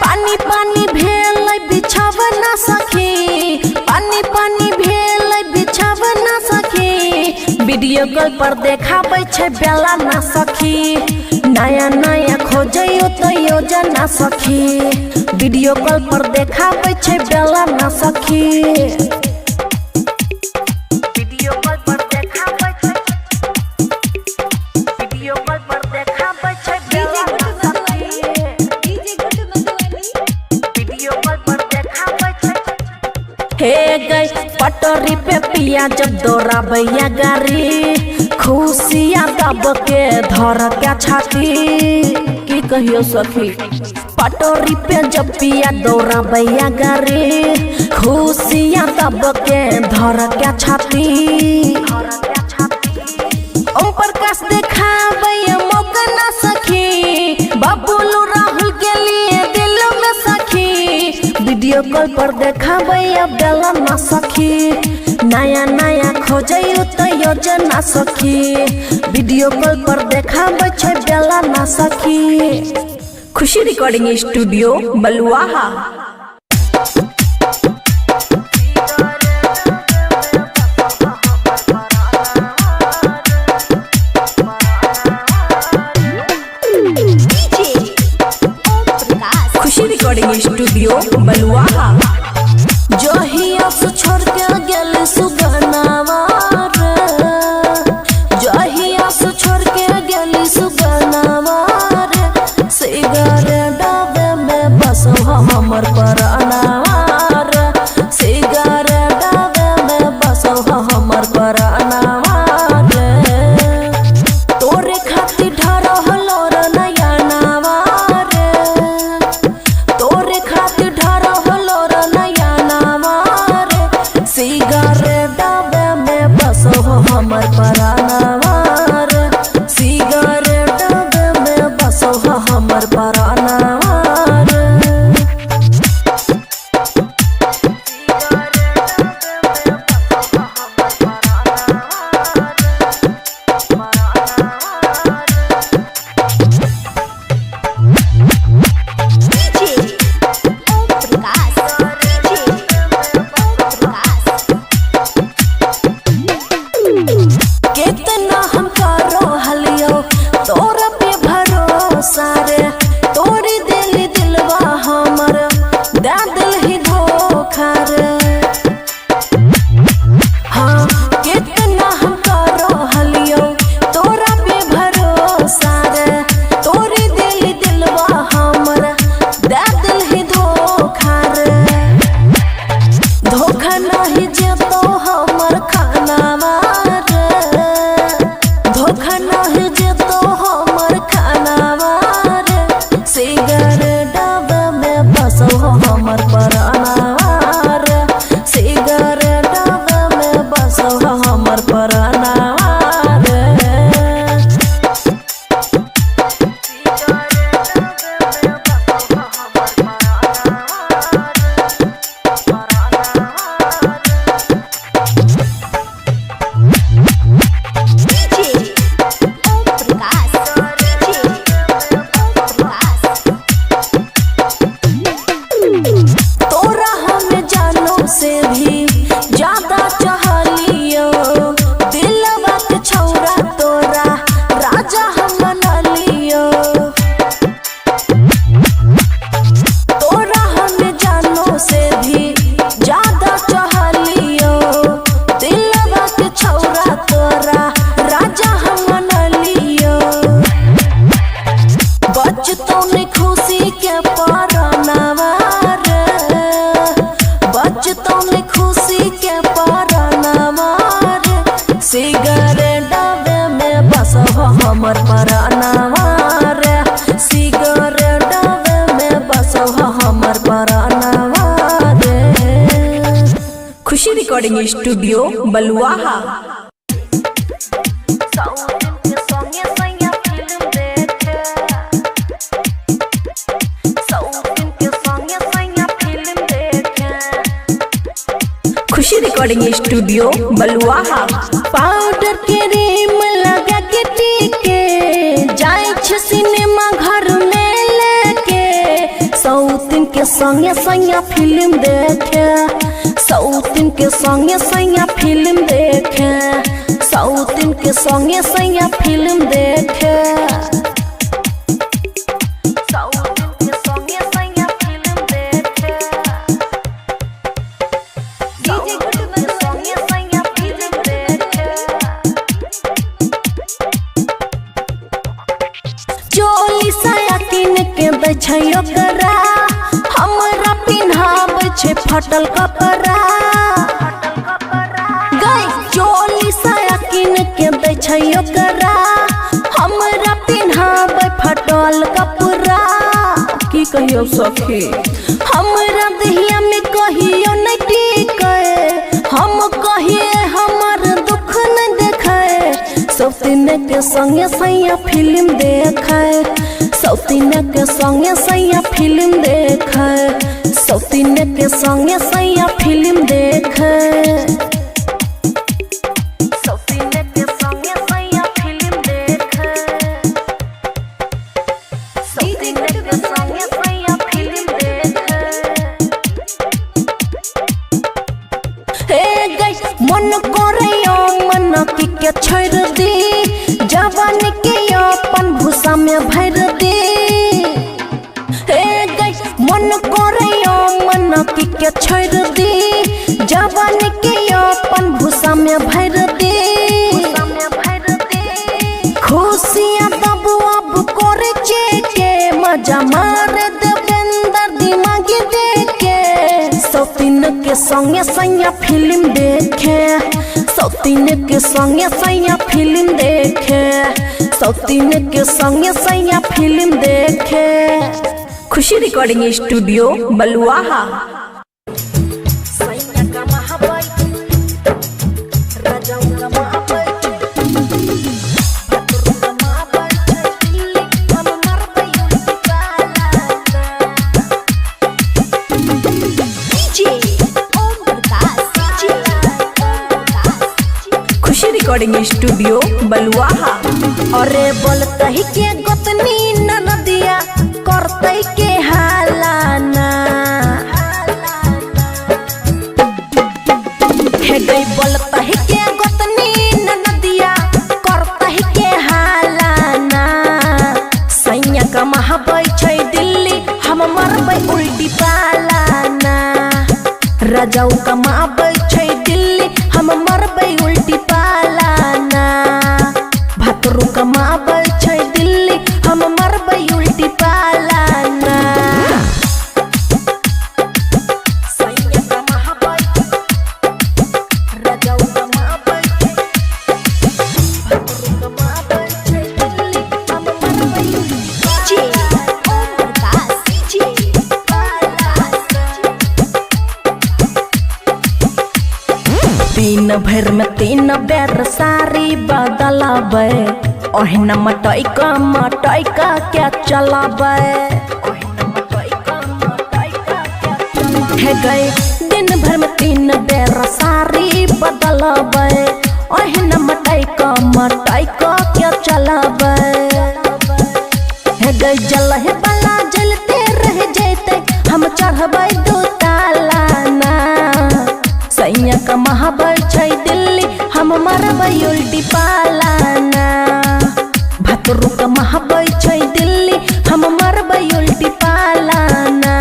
पानी पानी भेल बिछावना सखी। पानी पानी भेल बिछावना सखी। वीडियो कॉल पर देखाबै छै बेला ना सखी। नया नया खोजै तो योजना सखी। वीडियो कॉल पर देखाबै छै बेला ना सखी। वीडियो कॉल पर देखाबै छै, वीडियो कॉल पर देखाबै छै बेला ना सखी। DJ Guddu Madhubani, video call पर देखाबै छै। पटरी पे पिया जब दौड़ा भैया गाड़ी खुशियाँ दब के धर के छाती की कहियो सखी। पटरी पे जब पिया दौड़ा भैया गाड़ी खुशियाँ दब के धर के छाती। ओम प्रकाश देखावे मौका ना सखी बबलू राहुल के लिए दिल में सखी। वीडियो कॉल पर देखावे बेला ना सखी नया नया खोजे तो योजना सखी। वीडियो कॉल पर देखावे छै बेला ना सखी। खुशी रिकॉर्डिंग स्टूडियो बलुआहा। खुशी रिकॉर्डिंग स्टूडियो बलुआहा। जहिया से छोड़ के गेल सुगनावा रे जहिया से छोड़ के गेल सुगनावा रे सिगरेट डब्बे में बस हमर परानावा रे सिगरेट डब्बे में बस हमर परानावा रे तोरे खातिर ढरहलो रे नया नावा रे तोरे खातिर ढरहलो रे नया नावा रे सिगरेट डब्बे में बस हमर परानावा रे सिगरेट डब्बे में बस हमर परानावा रे। कितना हम करो हलियो तोरा पे भरोसा रे तोरी दिलवा हमर दे दिल ही धोखा रे। हाँ कितना हम करो हलियो तोरा पे भरोसा रे तोरी दिलवा हमर दे दिल ही धोखा रे। धोखा नहीं जेतो हमर खानावा रे धोखा नहीं जेतो हमर खानावा रे सिगरेट डब्बे में बस हमर परानावा रे सिगरेट डब्बे में बस हमर परानावा रे। तोरा हमें जानो से भी ज्यादा चाहलियो दिलवा के छौरा तोरा राजा हम बना लियो। तोरा हमें जानो से भी ज्यादा चाहलियो दिलवा के छौरा तोरा राजा हम बना लियो। बचतो ने खुशी के परानावा बचतो में खुशी के परानावा रे सिगरेट डब्बे में बस हमर परानावा रे सिगरेट डब्बे में बस हमर परानावा रे। खुशी रिकॉर्डिंग स्टूडियो बलुआहा। खुशी रिकॉर्डिंग स्टूडियो बलुआहा। पाउडर क्रीम लगा के टीके जाय छ सिनेमा घर में लेके सौतिन के संगे संगे फिल्म देखे सौतिन के संगे संगे फिल्म देखे सौतिन के संगे संगे फिल्म देखे चोली साया किन के बेछै ओकरा हमरा पिन्हाबै छै फटल कपड़ा छै ओकरा हमरा पिन्हाबै फटल कपड़ा की कहियो सखी हमरा देहिया में कहियो नहीं टिके हम कहिए हमर दुख न देखे सौतीन के संगे सैया फिल्म देखे सौतीन के संगे सैया फिल्म देखे सौतीन के संगे सैया फिल्म देखे सौतीन के संगे सैया फिल्म देखे सौतीन के संगे सैया फिल्म देखे हे गई मन करे मन के छोड़ दी जवान के अपन भूसा में भर दी हे गई मन करे मन के छोड़ दी जवान के अपन भूसा में भर दी खुशियाँ तब अब करे के मजा मार देवेंद्र दिमागी देखे सौतीन के संगे सैया फिल्म देखे सौतीन के संगे सैया फिल्म देखे सौतीन के संगे सैया फिल्म देखे खुशी रिकॉर्डिंग स्टूडियो बलुआहा। सैया का महाबाई राजा का महाबाई भतरू का महाबाई दिल्ली हम मरबै डीजे ओम प्रकाश खुशी रिकॉर्डिंग स्टूडियो बलुआहा। अरे बोलतही के गोतनी ननदिया करतई के हालाना हे गई बोलतही के गोतनी ननदिया करतही के हालाना सैया का महाबै छै दिल्ली हम मरबै उल्टी पालाना राजाऊ का महाबै छै दिल्ली हम मरबै उल्टी पालाना भतरू का महाबै छै दिल्ली हम मरबै उल्टी पालाना सैया का महाबै राजाऊ का महाबै भतरू का महाबै छै दिल्ली हम मरबै डीजे ओम प्रकाश दिन भर में 3 बेर साड़ी बदलाबै ओहिना मटई का क्या चलाबै हे गई दिन भर में 3 बेर साड़ी बदलाबै ओहिना मटई का क्या चलाबै हे गई जलहे बला जलते रह जैते हम चढ़बै 2 तालाना सैया का महाबै छै दिल्ली हम मरबै उल्टी पालाना भतरू का महाबै छै दिल्ली हम मरबै उल्टी पालाना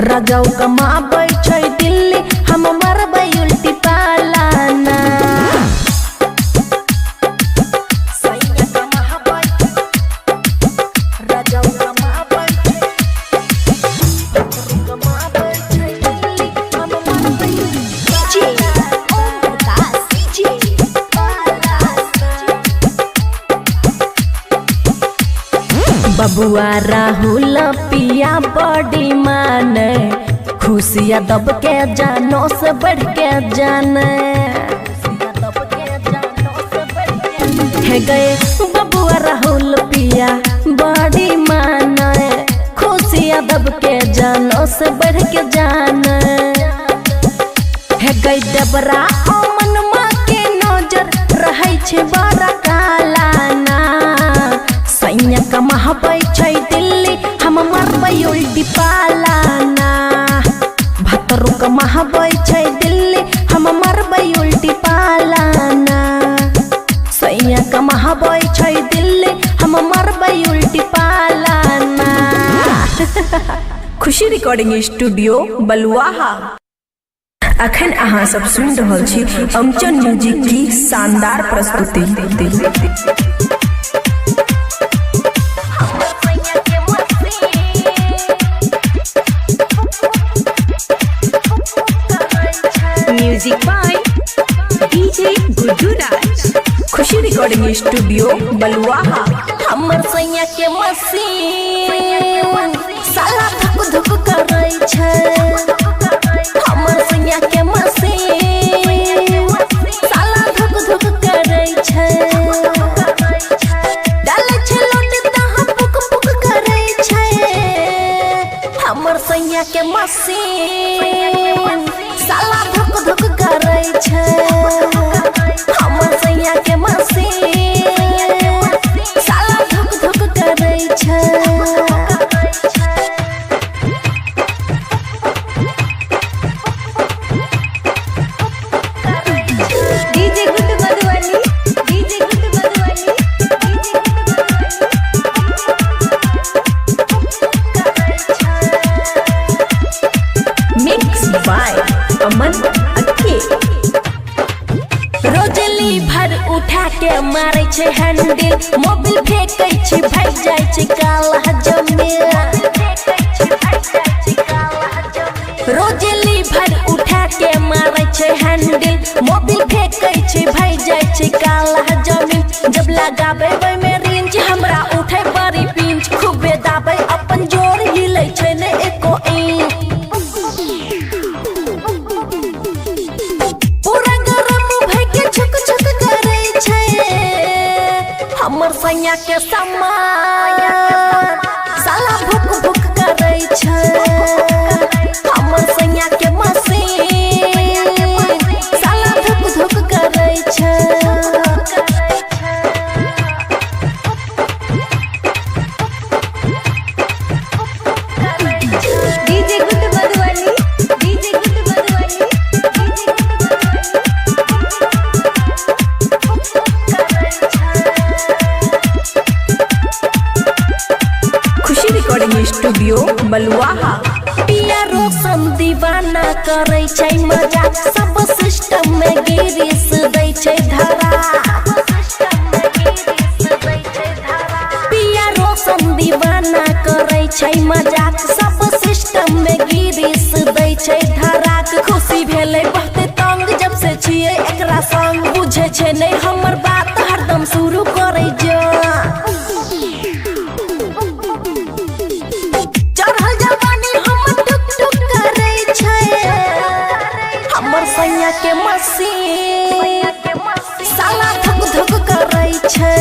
राजाऊ का महाबै छै दिल्ली हम मरबै उल्टी पालाना सैया का महाबै राजाऊ का महाबै भतरू का महाबै छै दिल्ली हम मरबै डीजे ओम प्रकाश बबुआ राहुल पिया बड़ी माने खुशियाँ दब के जानो से बढ़ के जाने हे गए बबुआ राहुल पिया बड़ी माने खुशियाँ दब के जानो से बढ़ के जाने हे गई डबरा अमन माँ के नजर रहै छै बड़ा कालाना सैया का महाबै छै दिल्ली हम मरबै उल्टी पालाना भतरू का महाबै छै दिल्ली हम मरबै उल्टी पालाना सैया का महाबै छै दिल्ली हम मरबै उल्टी पालाना खुशी रिकॉर्डिंग स्टूडियो बलुआहा। अखन अहाँ सब सुन रहल छी अमचन म्यूजिक की शानदार प्रस्तुति। Music by DJ Guddu Raj. Khushi recording studio Baluaha. हमर सैया के मसीन साला धुक धुक करे छै। हमर सैया के मसीन साला धुक धुक करे छै। डाले छै लोट त पुक पुक करे छै। हमर सैया के मसीन साला धुक धुक करे छै। हमर सैया के मसीन साला धुक धुक करे छै। DJ Guddu Madhubani DJ Guddu Madhubani mix by Aman Akke. रोजली भर उठा के मारे छै हैंडल। मोबिल फेंकै छै भाग जाय छै काला जमे। रोजली भर उठा के मारे छै हैंडल। मोबिल फेंकै छै भाग जाय छै काला जमीन। जब लगाबे ओय में रेंज हमरा उठे बड़ी पिंच। खूबे दाबे अपन जोर हिलै छै ने एको इंच। पूरा गरम भई के छुक छुक करे छै। हमर सैया के समान साला भुक भुक करे छै। हमर सैया के मसीन साला धुक धुक करे छै। DJ Guddu Madhubani DJ Guddu Madhubani Khushi recording studio Baluaha. पिया रोशन दीवाना करे छै मजा। सब सिस्टम में गिरीस दै छै धरा। पिया रोशन दीवाना करे छै मजा। सब सिस्टम में गिरीस दै छै धरा। खुशी भेलै बहुते तंग जब से छियै एकरा संग। बुझे छै नहीं हमर बात हरदम शुरू करे जा। चढ़ल जवानी हमर टुक टुक करे छै। हमर सैया के मसीन साला धुक धुक करे छै।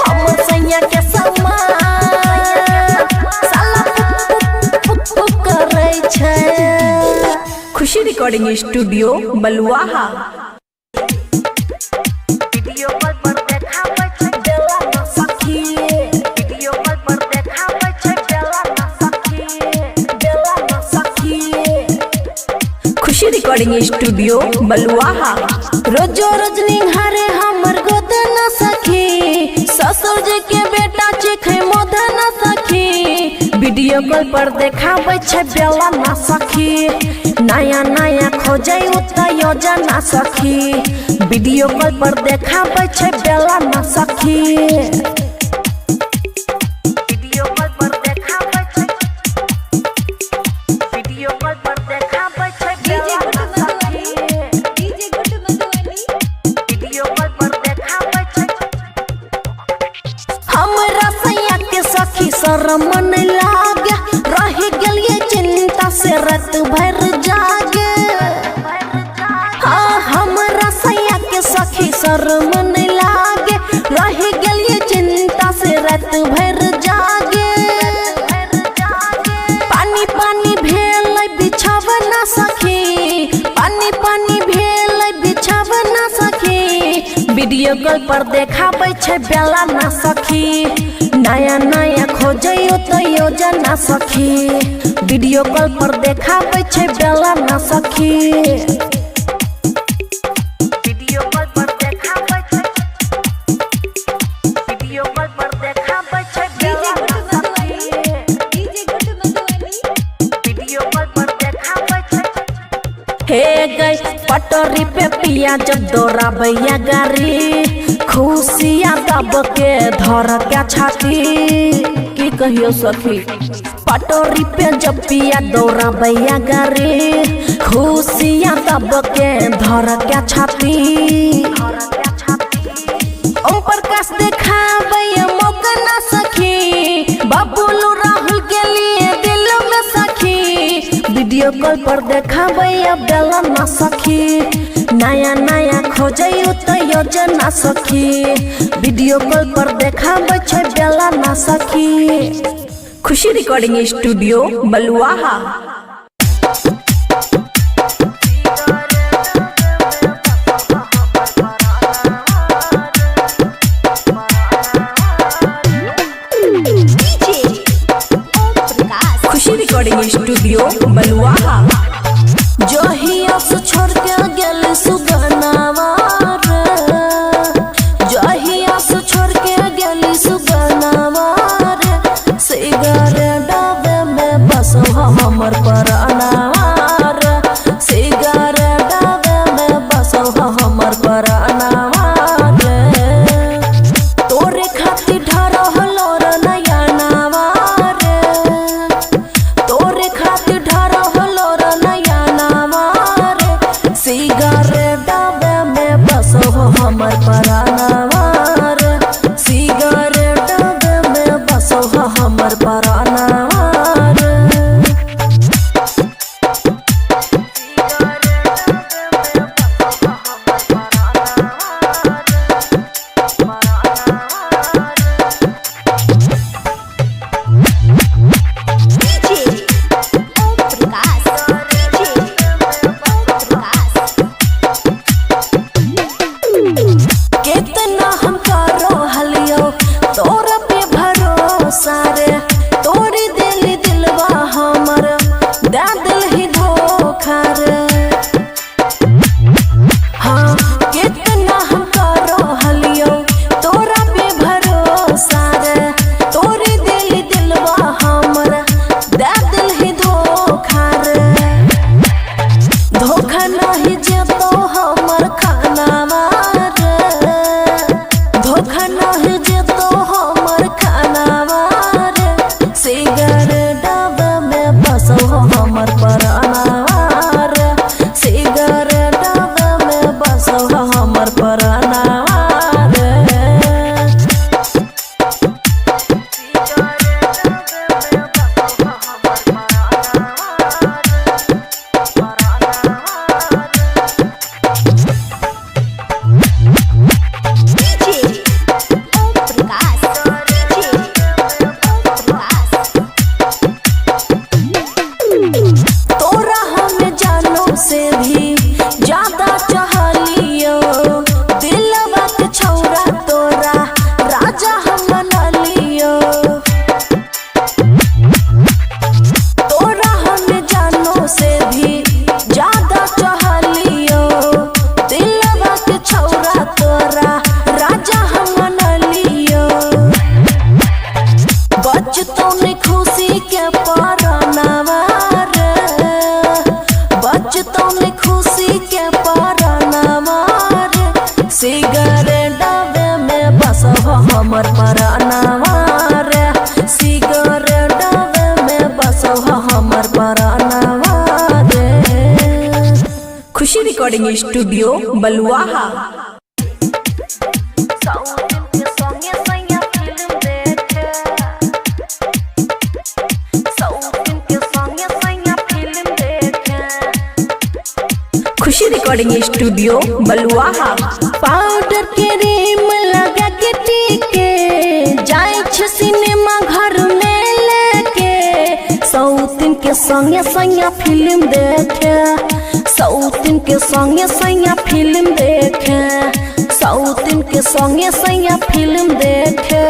हमर सैया के समान साला पुक पुक करे छै। खुशी रिकॉर्डिंग स्टूडियो बलुआहा। वीडियो कॉल पर देखाबै छै बेला न सखी। वीडियो कॉल पर देखाबै छै बेला न सखी। बेला न सखी। खुशी रिकॉर्डिंग स्टूडियो बलुआहा। रोजो रोज निहारे हमर गोद न सखी। ससुर जी के बेटा चिखे मोद न सखी। वीडियो कॉल पर देखाबै छै बेला न सखी। नया नया खोजै उतना योजना सखी। वीडियो कॉल पर देखाबै छै बेला न सखी। वीडियो कॉल पर देखाबै छै। वीडियो कॉल पर देखाबै छै डीजे बेला गुड न मधुबनी सखी। DJ Guddu Madhubani video call पर देखाबै छै। हमरा सैया के सखी शरम नहीं लागे। रह गेलिए चिंता से रात भर जागे। हाँ हमरा सैया के सखी शरम नहीं लागे। रह गेलिए चिंता से रात भर जागे। पानी पानी भेल बिछावना सखी। पानी पानी भेल बिछावना सखी। वीडियो कॉल पर देखाबै छै बेला न सखी। नया नया खोजै तो योजना सखी। वीडियो कॉल पर देखाबै छै बेला न सखी। वीडियो कॉल पर देखाबै छै। वीडियो कॉल पर देखाबै छै बेला न सखी। DJ Guddu Madhubani video call पर देखाबै छै। हे गई पटोरी पे पिया जब दौड़ाबैया गाड़ी। खुशियाँ दब के धर के छाती। की कहियो सखी पटोरी पे जब पिया दौड़ाबैया गाड़ी। खुशियाँ दब के धर के छाती। प्रकाश दिखावे मौका ना सखी, बबलू राहुल के लिए दिल में सखी, वीडियो कॉल पर दिखावे बेला ना सखी, नया नया खोजे तो योजना सखी, वीडियो कॉल पर देखाबै छै बेला ना सखी। खुशी रिकॉर्डिंग स्टूडियो बलुआहा। खुशी रिकॉर्डिंग स्टूडियो बलुआहा। जहिया से छोड़ के गेल सुगनावा रे, जहिया से छोड़ के गेल सुगनावा रे, सिगरेट डाबे में बसो हमर परानावा रे, सिगरेट डाबे में बसो हमर परानावा रे, तोरे खातिर ढरहलो रे नया नावा रे, तोरे खातिर ढरहलो रे नया नावा रे, सिगरेट डाबे में बसो हमर परानावा रे, सिगरेट डाबे में बसो हमर परानावा रे। कितना हम करो हलियो तोरा पे भरोसा रे, तोरी दिल दिलवा हमर दे दिल ही धोखा रे, हाँ कितना हम करो हलियो तोरा पे भरोसा रे, तोरी दिल दिलवा हमर दे दिल ही धोखा रे, धोखा नहीं जेतो हमर खानावा रे, धोखा नहीं जेतो हमर खानावा रे, सिगरेट डाबे में बसो हमर परानावा रे, सिगरेट डाबे में बसो हमर परानावा रे। तोरा हमें जानो से भी ज्यादा चाहलियो, दिलवा के छौरा तोरा राजा हम बना लियो, तोरा हमें जानो से भी ज्यादा चाहलियो, दिलवा के छौरा तोरा राजा हम बना लियो, बचतो ने खुशी के परानावा रे, बचतो ने खुशी के परानावा रे, सिगरेट डाबे में बसो हमर परानावा रे, सिगरेट डाबे में बसो हमर परानावा रे। खुशी रिकॉर्डिंग स्टूडियो बलुआहा। खुशी रिकॉर्डिंग स्टूडियो बलुआहा। पाउडर क्रीम लगा के टीके जाय छ सिनेमा घर में लेके, सौतिन के संगे संगे फिल्म देखे, सौतिन के संगे संगे फिल्म देखे, सौतिन के संगे संगे फिल्म देखे,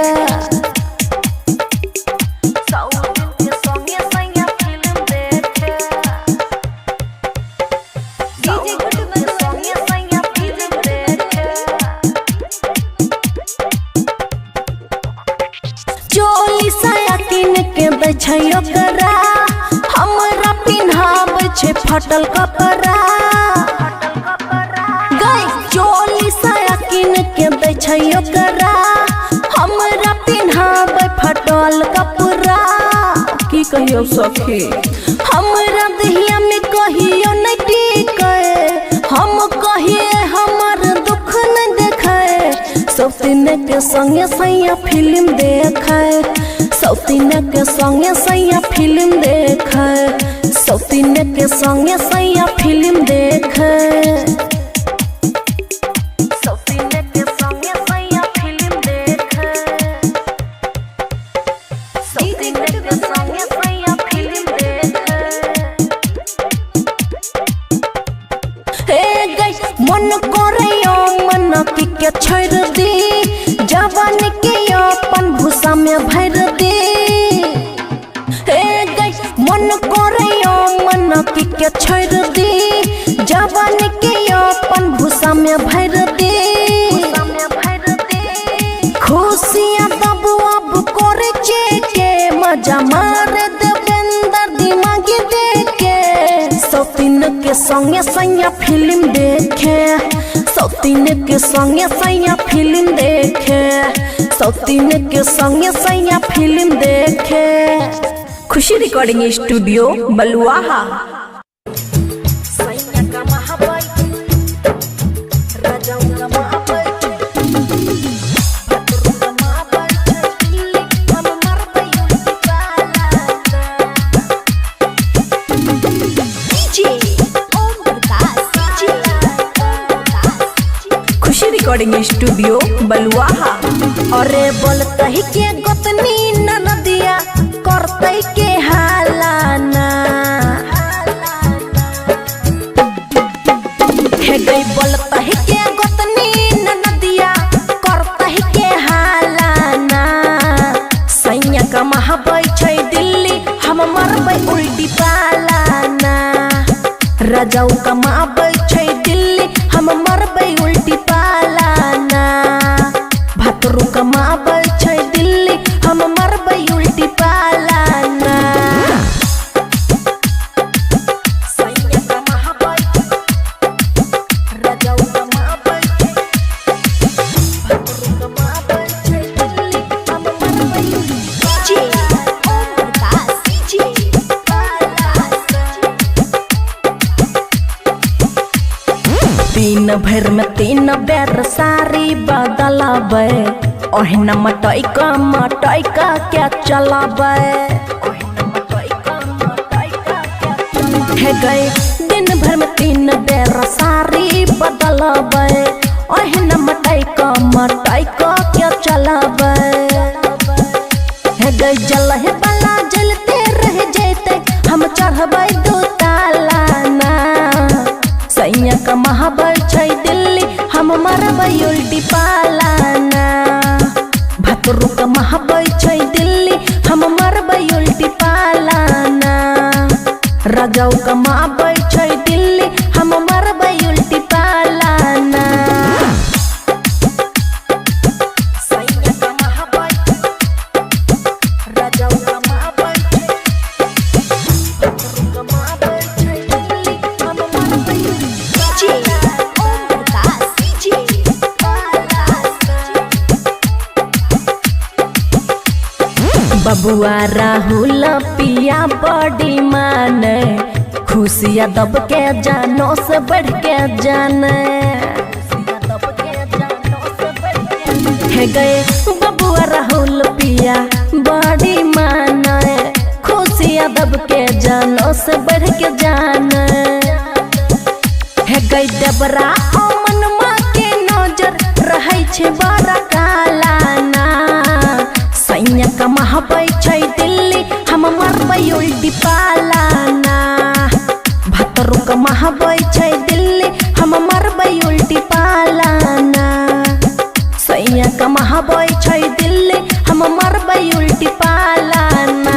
सौतिन के संगे संगे फिल्म देखे, डीजे गुड्डू बलुआही चोली साया किन के बेछयो करा, हमरा पिन्हाबै छै फटल कपड़ा, गई चोली साया किन के बेछयो करा, हमरा पिन्हाबै फटल कपड़ा, की कहियो सखी हमरा दहिया में कहियो नहीं टिके, हम कहिए हमर दुख न देखे, सब सौतीन के संगे सैया फिल्म देखे, सौतीन के संगे सैया फिल्म देखे, सौतीन के संगे सैया फिल्म देखे, सौतीन के संगे सैया फिल्म देखे, सौतीन के संगे सैया फिल्म देखे। हे गई मन करे मन के छोड़ दी, जवान के अपन भूसा में भर दी। हे गई मन करे मन के छोड़ दी, जवान के अपन भूसा में भर दी। खुशियाँ तब अब करे के मजा मार देवेंद्र दिमागी देखे, सौतीन के संगे सैया फिल्म देखे, सौतीन के संगे सैया फिल्म देखे, सौतीन के संगे सैया फिल्म देखे। खुशी रिकॉर्डिंग स्टूडियो बलुआहा। सैया का महाबाई राजा का महाबाई भद्र का महाबाई दिल्ली हम मर गई डीजे ओम प्रकाश खुशी रिकॉर्डिंग स्टूडियो बलुआहा। अरे बोलतही के गोतनी ननदिया करतई के हालाना, हे गई बोलतही के गोतनी ननदिया करतही के हालाना। सैया का महाबाई छै दिल्ली हम मरबै उल्टी पालाना, राजाऊ का महाबाई छै दिल्ली हम मरबै उल्टी पालाना। भतरू का महाबाई छै दिल्ली हम मरबै उल्टी पालाना। सैया का महाबाई राजाऊ का महाबाई भतरू का महाबाई छै दिल्ली हम मरबै डीजे ओम प्रकाश दिन भर में 3 बेर साड़ी बदलाबे, ओहिना मटई का क्या चलाबे। हे गए दिन भर में 3 बेर साड़ी बदलाबे, ओहिना मटई का क्या चलाबे। हे गए जलहे बला जलते रह जैते हम चढ़बै 2 तालाना। सैया का महाबाई छै दिल्ली हम मरबै उल्टी पालाना। भतरू का महाबाई छै दिल्ली हम मरबै उल्टी पालाना। राजाऊ का महाबाई छै दिल्ली हम मरबै उल्टी पालाना। सैया का महाबाई राजाऊ का महाबाई भतरू का महाबाई छै दिल्ली हम मरबै डीजे ओम प्रकाश बबुआ राहुल पिया बड़ी माने, खुशियाँ दब के जानो से बढ़ के जाने। हे गए बबुआ राहुल पिया बड़ी माने, खुशियाँ दब के जानो से बढ़ के जाने। हे गई डबरा अमन माँ के नजर रहै छै बड़ा कालाना। सैया का महाबाई छै दिल्ली हम मरबै उल्टी पालाना। भतरू का महाबाई छै दिल्ली हम मरबै उल्टी पालाना। सैया का महाबाई छै दिल्ली हम मरबै उल्टी पालाना।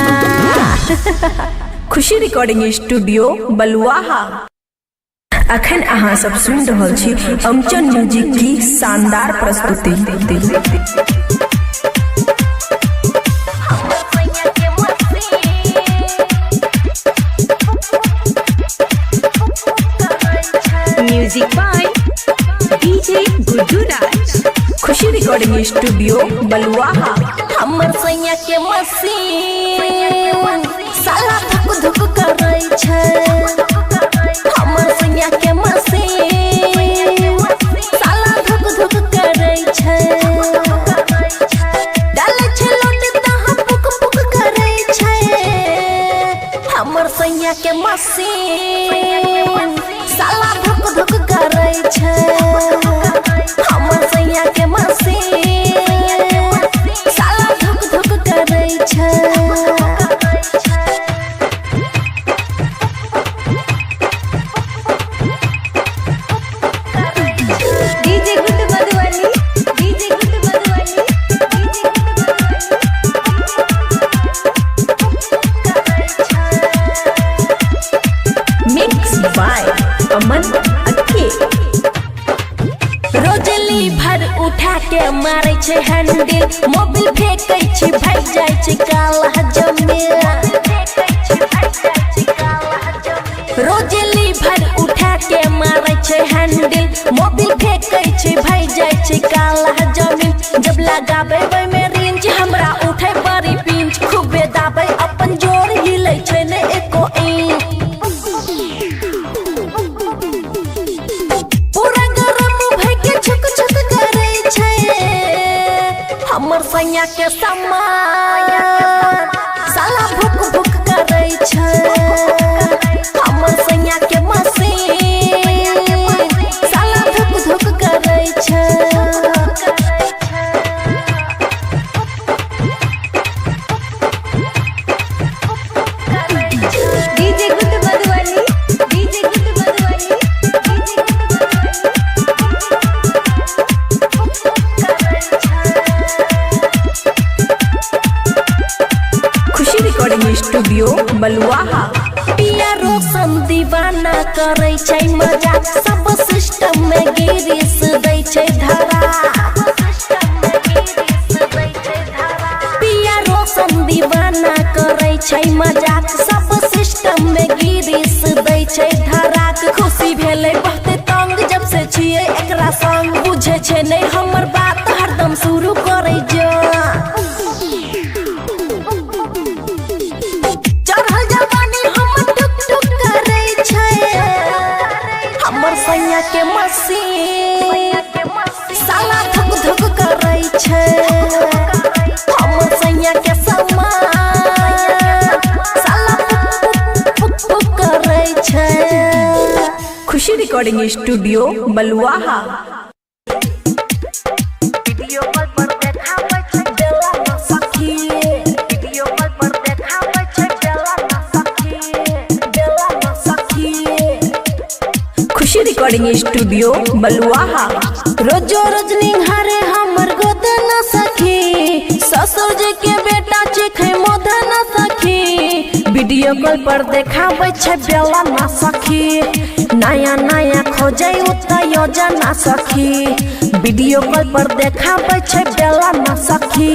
खुशी रिकॉर्डिंग स्टूडियो बलुआहा। अखन अहाँ सब सुन रहल छी अमचन म्यूजिक की शानदार प्रस्तुति। Music by DJ Guddu Raj. Khushi recording studio Baluaha. हमर सैया के मसीन साला धुक धुक करै छै। हमर सैया के मसीन साला धुक धुक करै छै। के मशीन साला धुक धुक करे छे हमर सैया के मशीन साला धुक धुक करे छे DJ Guddu Madhubani DJ Guddu Madhubani mix by Aman Akke. रोजली भर उठा के मारे छे हैंडल मोबिल फेंकै छे भाग जाय छे काला जमे रोजली भर उठा के मारे छे हैंडल मोबिल फेंकै छे भाग जाय छे काला जमीन जब लगाबे वै में रेंज हमरा उठे बड़ी पिंच खूबे दाबे अपन जोर हिलै छे ने एको इंच पूरा गरम भई के छुक छुक करे छे हमर सैया के समान साला भुक भुक करे छे हमर सैया के मशीन साला धुक धुक करे छे DJ Guddu Madhubani DJ Guddu Madhubani Khushi recording studio Baluaha. पिया रोशन दीवाना करे छै मजाक सब सिस्टम में गिरीस दै छै धरा पिया रोशन दीवाना करे छै मजाक सब सिस्टम में गिरीस दै छै धरा खुशी भेलै बहुते तंग जब से छियै एकरा संग बुझे छै नै हमर बात हरदम शुरू करे जा चढ़ल जवानी हम टुक टुक करे छे हमर सैया के मशीन साला धुक धुक करे छे हमर सैया के समान साला पुक पुक करे छे खुशी रिकॉर्डिंग स्टूडियो बलुआहा। वीडियो कॉल पर देखाबै छै बेला न सखी वीडियो कॉल पर देखाबै छै बेला न सखी खुशी रिकॉर्डिंग स्टूडियो बलुआहा। रोजो रोज निहारे हमर गोद न सखी ससुर जी के बेटा चिखे मोद न सखी वीडियो कॉल पर देखाबै छै बेला न सखी नया नया खोजै उतना योजना सखी वीडियो कॉल पर देखाबै छै बेला न सखी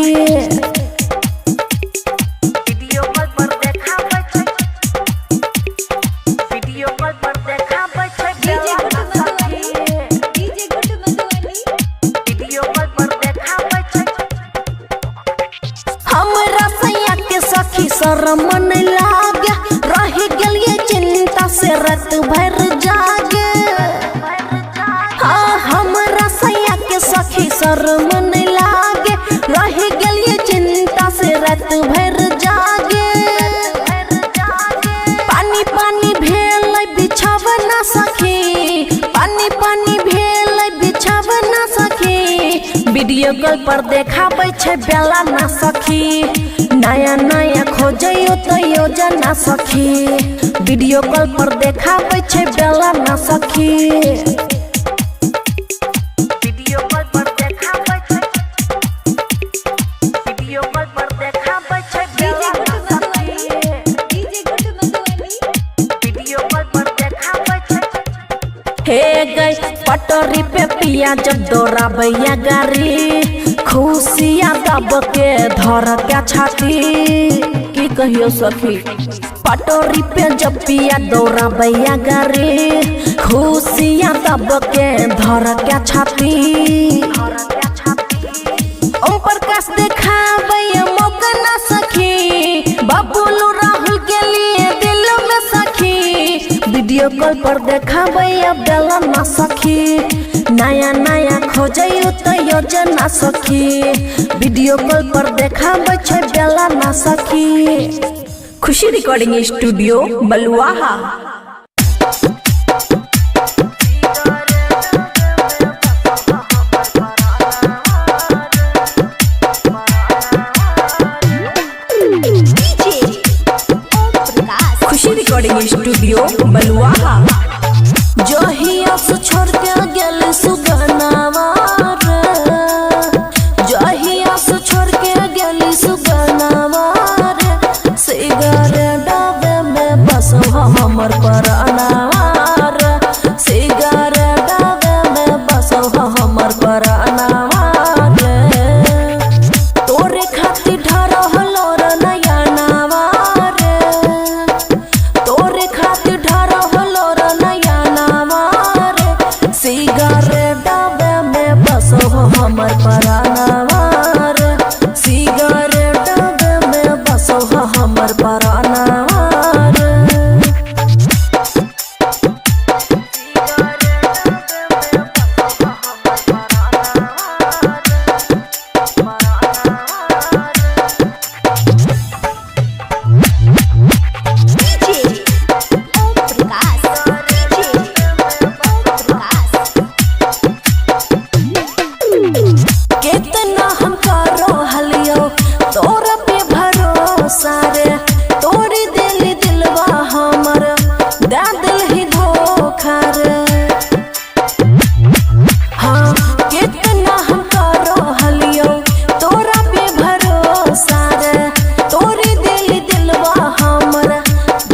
वीडियो कॉल पर देखाबै छै वीडियो कॉल पर देखाबै छै डीजे बेला गुड न सखी Madhubani DJ Guddu Madhubani video call पर देखाबै छै हमरा सैया के सखी शरम नै लागे रहि गेलिए चिंता से रात भर जागे हाँ हमरा सैया के सखी शरम नै लागे रहि गेलिए चिंता से रात भर जागे पानी पानी भेल बिछावना सखी पानी पानी भेल बिछावना सखी वीडियो कॉल पर देखाबै छै बेला न सखी नया नया खोजै तो योजना सखी वीडियो कॉल पर देखाबै छै बेला न सखी वीडियो कॉल पर देखाबै छै वीडियो कॉल पर देखाबै छै बेला न सखी DJ Guddu Madhubani video call पर देखाबै छै हे गई पटोरी पे पिया जब दौड़ाबैया गाड़ी खुशिया दब के धर के छाती की कहियो सखी पटोरी पे जब पिया दौड़ाबैया गाड़ी खुशिया दब के धर के छाती ओम प्रकाश देखाबै मौका न सखी बबुलू राहुल के लिए दिल में सखी वीडियो कॉल पर देखाबै बेला न सखी नया नया खोजै तो योजना सखी वीडियो कॉल पर देखाबै छै बेला न सखी खुशी रिकॉर्डिंग स्टूडियो बलुआहा। खुशी रिकॉर्डिंग स्टूडियो बलुआहा। जहिया से छोड़ के गेल सुगनावा रे, जहिया से छोड़ के गेल सुगनावा रे, सिगरेटवे में बसो हमर परानावा रे, सिगरेटवे में बसो हमर परानावा रे। तोरे खातिर ढरहलो रे नया नावा रे, तोरे खातिर ढरहलो रे नया नावा रे, सिगरेटवे में बसो हमर परानावा रे, सिगरेटवे में बसो हमर परानावा रे। कितना हम करो हलियो तोरा पे भरोसा रे, तोरी दिल दिलवा हमर दे दिल ही धोखा रे। हाँ कितना हम करो हलियो तोरा पे भरोसा रे, तोरी दिल दिलवा हमर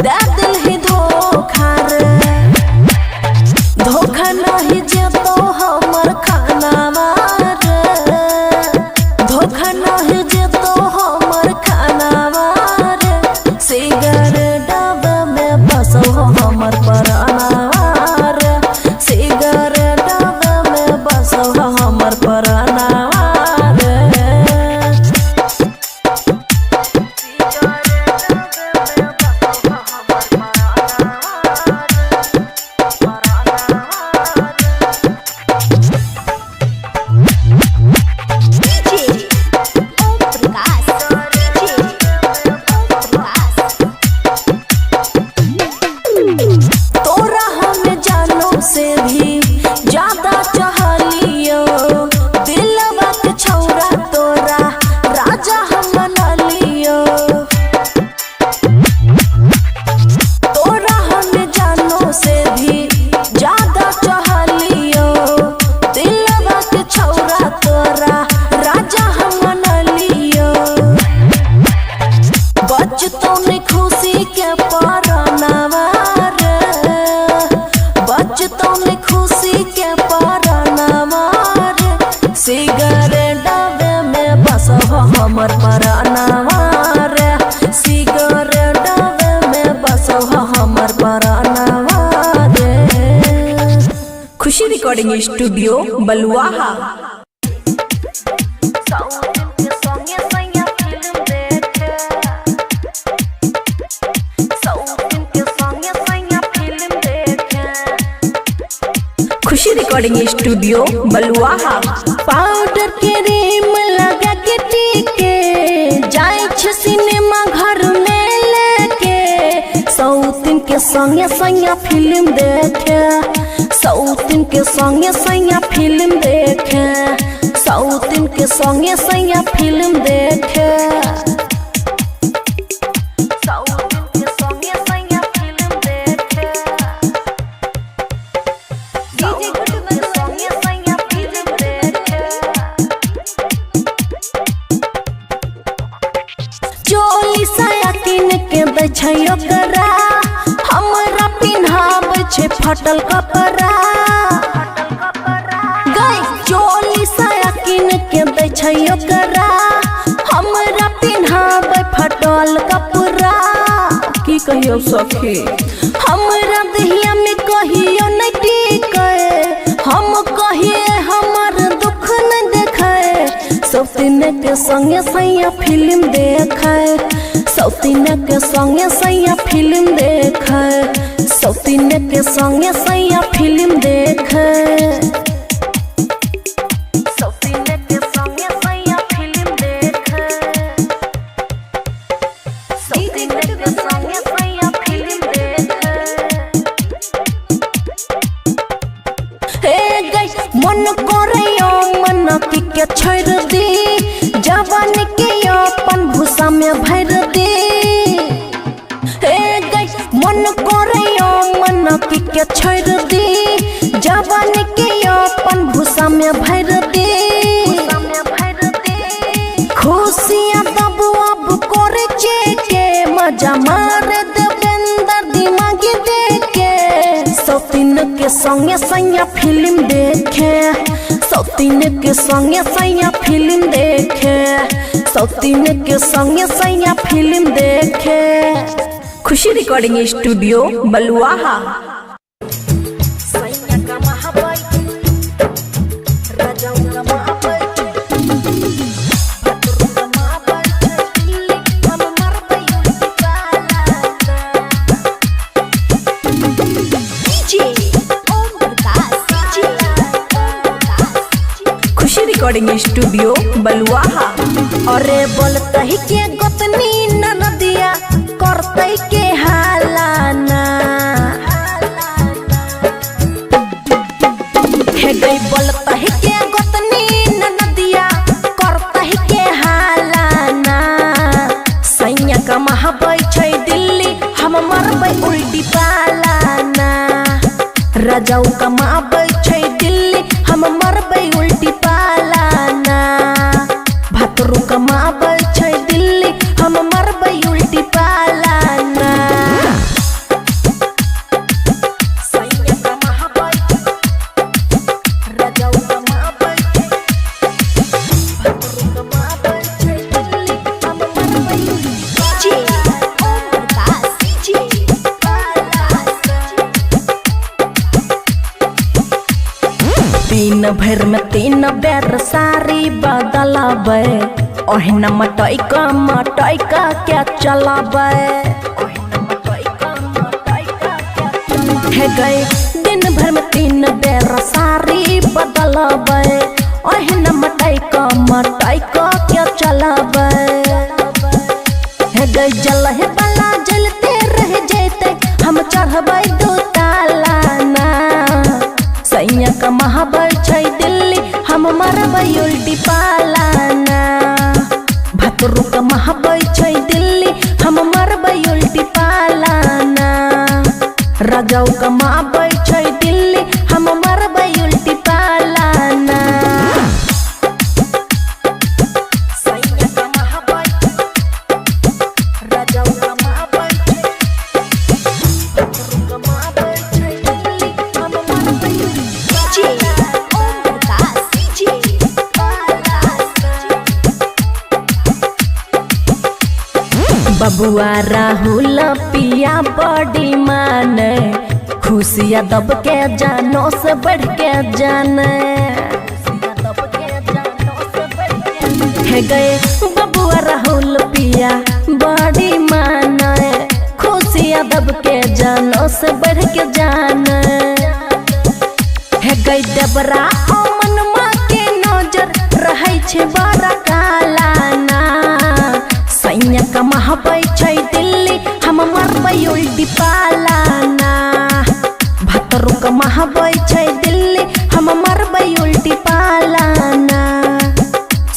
दे दिल ही धोखा रे। धोखा नहीं जेतो हमर खानावा रे, धोखा नहीं जेतो हमर खानावा रे, सिगरेटवे में बसो हमर परानावा रे, सिगरेटवे में बसो हमर परानावा रे। तोरा हमें जानो से भी ज्यादा चाहलियो, दिलवा के छौरा तोरा राजा हम बना लियो। तोरा हमें जानो से भी ज्यादा चाहलियो, दिलवा के छौरा तोरा राजा हम बना लियो। बचतो ने खुशी के परानावा रे, बचतो ने खुशी के परानावा रे, सिगरेटवे में बसो हमर परानावा रे, सिगरेटवे में बसो हमर परानावा रे। खुशी रिकॉर्डिंग स्टूडियो बलुआहा। खुशी रिकॉर्डिंग स्टूडियो बलुआहा। पाउडर क्रीम लगा के टीके जाय छ सिनेमा घर में लेके, सौतिन के संगे संगे फिल्म देखे, सौतिन के संगे संगे फिल्म देखे, सौतिन के संगे संगे फिल्म देखे। चोली साया किन के दै छै ओकरा, हमरा पिन्हाबै छै फटल कपड़ा। गई चोली साया किन के दै छै ओकरा, हमरा पिन्हाबै फटल कपड़ा। की कहियो सखी हमरा देहिया में कहियो नहीं टिके, हम कहिए हमर दुख न देखे, सौतीन के संगे सैया फिल्म देखे, सौतीन के संगे सैया फिल्म देखे, सौतीन के संगे सैया फिल्म देखे, सौतीन के संगे सैया फिल्म देखे, सौतीन के की के छोड़ दी, जवान के अपन भूसा में भर दी। हे गई मन करे मन की के छोड़ दी, जवान के अपन भूसा में भर दी। खुशियाँ तब अब करे के मजा मारे देवेंद्र दिमागी देखे। सौतीन के संगे सैया फिल्म देखे, सौतीन के संगे सैया फिल्म देखे, सौतीन के संगे सैया फिल्म देखे। खुशी रिकॉर्डिंग स्टूडियो बलुआहा। सैया का महाबाई राजाओं का महाबाई रिकॉर्डिंग स्टूडियो बलुआहा। अरे बोलते ही के गोतनी ननदिया करते के हालाना। हे गई बोलते ही के गोतनी ननदिया करते ही के हालाना। सैया का महाबाई छै दिल्ली हम मरबै उल्टी पालाना। राजाऊ का महाबाई छै दिल्ली हम मरबै उल्टी पालाना। भतरू कमाबै छै दिल्ली हम मरबै उल्टी पालाना। सैया का महाबाई राजाऊ कमाबै भतरू कमाबै छै दिल्ली हम मरबै उल्टी दिन भर में 3 बेर साड़ी बदलाबे। ओहिना मटई का क्या चलाबे। हे गए दिन भर में 3 बेर साड़ी बदलाबे। ओहिना मटई का क्या चलाबे। हे गए जलहे बला जलते रह जैते हम चढ़बै 2 तालाना। सैया का महाबाई छै दिल्ली हम मरबै उल्टी पालाना। भतरू का महाबाई छै दिल्ली हम मरबै उल्टी पालाना। राजाऊ का महाबाई छै दिल्ली हम मरबै उल्टी पालाना। सैया का महाबाई राजाऊ का महाबाई भतरू का महाबाई छै दिल्ली हम मरबै बबुआ राहुल पिया बड़ी माने। खुशियाँ दब के जानो से बढ़ के जाने। हे गए बबुआ राहुल पिया बड़ी माने। खुशियाँ दब के जानो से बढ़ के जाने। हे गई देवरा अमन माँ के नजर रहे छे बड़ा कालाना। सैया का महाबाई छै दिल्ली हम मरबै उल्टी पालाना। भतरू का महाबाई छै दिल्ली हम मरबै उल्टी पालाना।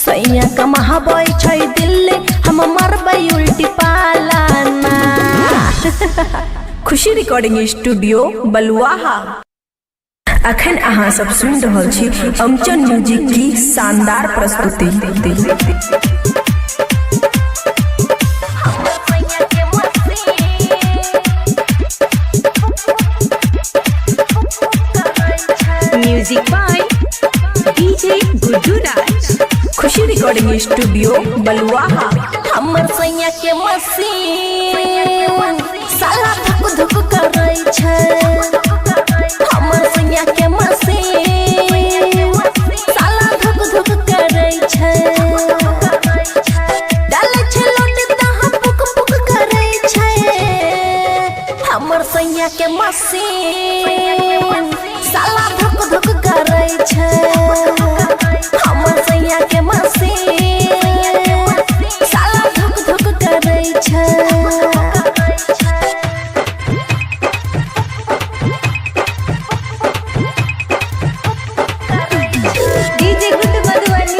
सैया का महाबाई छै दिल्ली हम मरबै उल्टी पालाना। खुशी रिकॉर्डिंग स्टूडियो बलुआहा। अखन अहाँ सब सुन रहल छी अमचन म्यूजिक की शानदार प्रस्तुति। Music by DJ Guddu Raj. Khushi recording studio Baluaha. हमर सैया के मसीन साला धुक धुक करै छै। हमर सैया के मसीन साला धुक धुक करै छै। डालै छै लोट तहाँ पुक पुक करै छै। हमर सैया के मसीन साला धुक धुक करै छै। हमर सैया के मसीन साला धुक धुक करै छै। डीजे गुड्डू मधुबनी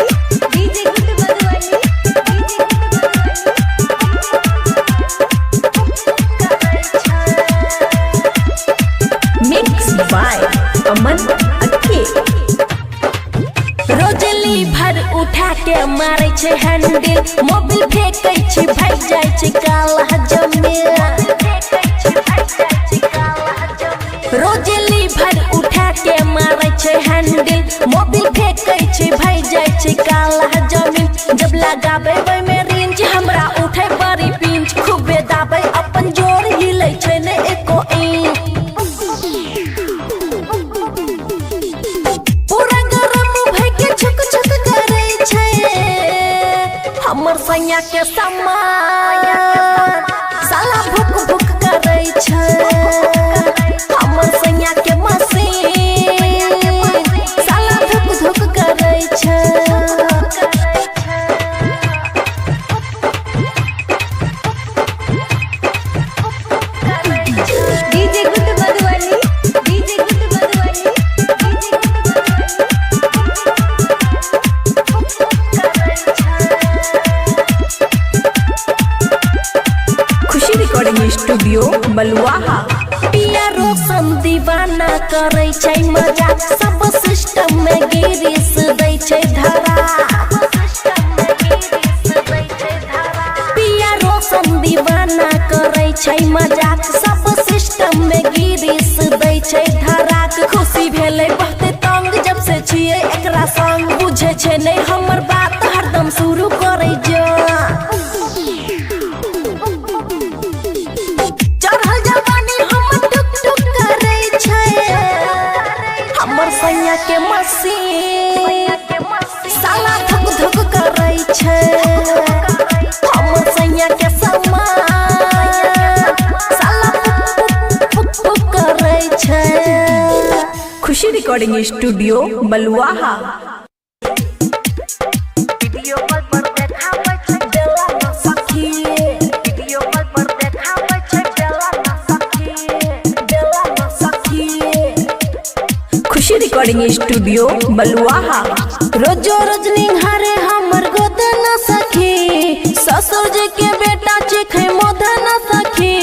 के मारे छे हैंडल मोबिल फेंकै छे भाग जाय छे काला जमीन रोजेली भर उठा के मारे छे हैंडल मोबिल फेंकै छे भाग जाय छे काला जमीन जब लगाबे वै में रेंज हमरा उठे बड़ी पिंच खूबे दाबे अपन जोर हिलै छे ने एको इंच पूरा गरम भई के छक छक करे छे हमर सैया के समान साला भुक भुक करे छे हमर सैया के मशीन साला धुक धुक करे छे DJ Guddu Madhubani DJ Guddu Madhubani Khushi recording studio Baluaha. पिया रोशन दीवाना करे छै मजाक सब सिस्टम में गिरीस दै छै धरा पिया रोशन दीवाना करे छै मजाक सब सिस्टम में गिरीस दै छै धरा खुशी भेलै बहुते तंग जब से छियै एकरा संग बुझे छै नै हमर बात हरदम शुरू करे जा चढ़ल जवानी हम टुक टुक करे छे हमर सैया के मशीन साला धुक धुक करे छे हमर सैया के समान साला पुक पुक करे छे खुशी रिकॉर्डिंग स्टूडियो बलुआहा। वीडियो कॉल पर देखाबै छै बेला ना सखी वीडियो कॉल पर देखाबै छै बेला ना सखी खुशी रिकॉर्डिंग स्टूडियो बलुआहा। रोजो रोज निहारे हमर गोद ना सखी ससुर जी के बेटा चिखे मोद ना सखी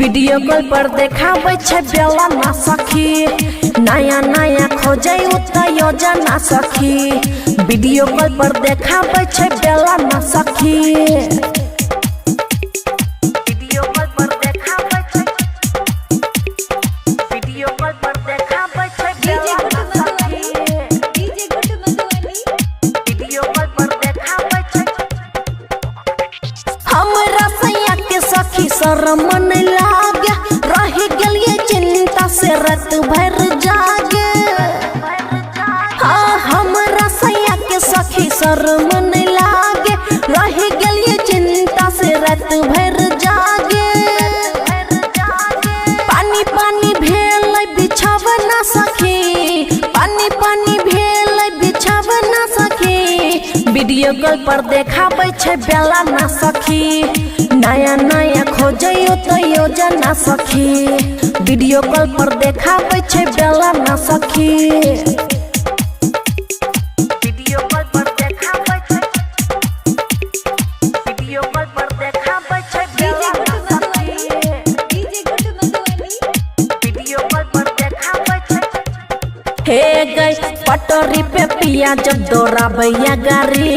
वीडियो कॉल पर देखाबै छै बेला ना सखी नया नया खोजै उत योजना सखी वीडियो कॉल पर देखाबै छै बेला ना सखी वीडियो कॉल पर देखाबै छै वीडियो कॉल पर देखाबै छै डीजे बेला गुड ना सखी Madhubani DJ Guddu Madhubani video call पर देखाबै छै हमरा सैया के सखी शरम नै लागे रहि गेलिए चिंता से रात भर जागे हाँ हमरा सैया के सखी शरम नै लागे रहि गेलिए चिंता से रात भर जागे पानी पानी भेलै बिछावना सखी पानी पानी भेलै बिछावना सखी वीडियो कॉल पर देखाबै छै बेला ना सखी नया नया खोजै तो योजना सखी वीडियो कॉल पर देखाबै छै बेला ना सखी वीडियो कॉल पर देखाबै छै वीडियो कॉल पर देखाबै छै बेला डीजे ना गुड सखी Madhubani DJ Guddu Madhubani video call पर देखाबै छै हे गई पटोरी पे पिया जब दौड़ाबैया गाड़ी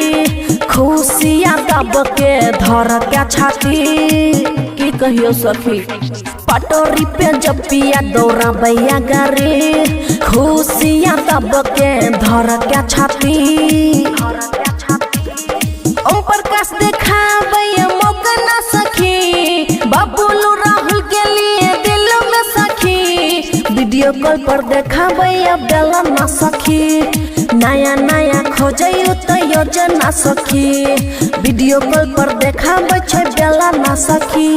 खुशिया दब के धर के छाती की कहियो सखी पटोरी पे जब पिया दौड़ाबैया गाड़ी खुशिया दब के धर के छाती ओम प्रकाश देखाबै मौका ना सखी बबुलू राहुल के लिए दिल में सखी वीडियो कॉल पर देखाबै बेला ना सखी नया नया खोजै तो योजना सखी वीडियो कॉल पर देखाबै छै बेला ना सखी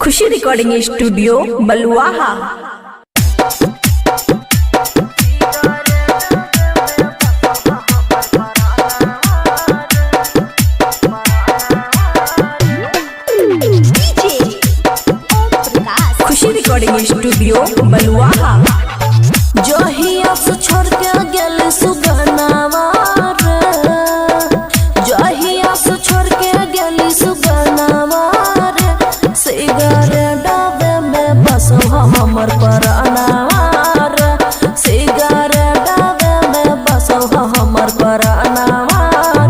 खुशी रिकॉर्डिंग स्टूडियो बलुआहा। खुशी रिकॉर्डिंग स्टूडियो बलुआहा। जहिया से छोड़ के गेल सुगनावा रे जहिया से छोड़ के गेल सुगनावा रे सिगारेट डाबे में बस हमर परानावा रे सिगारेट डाबे में बस हमर परानावा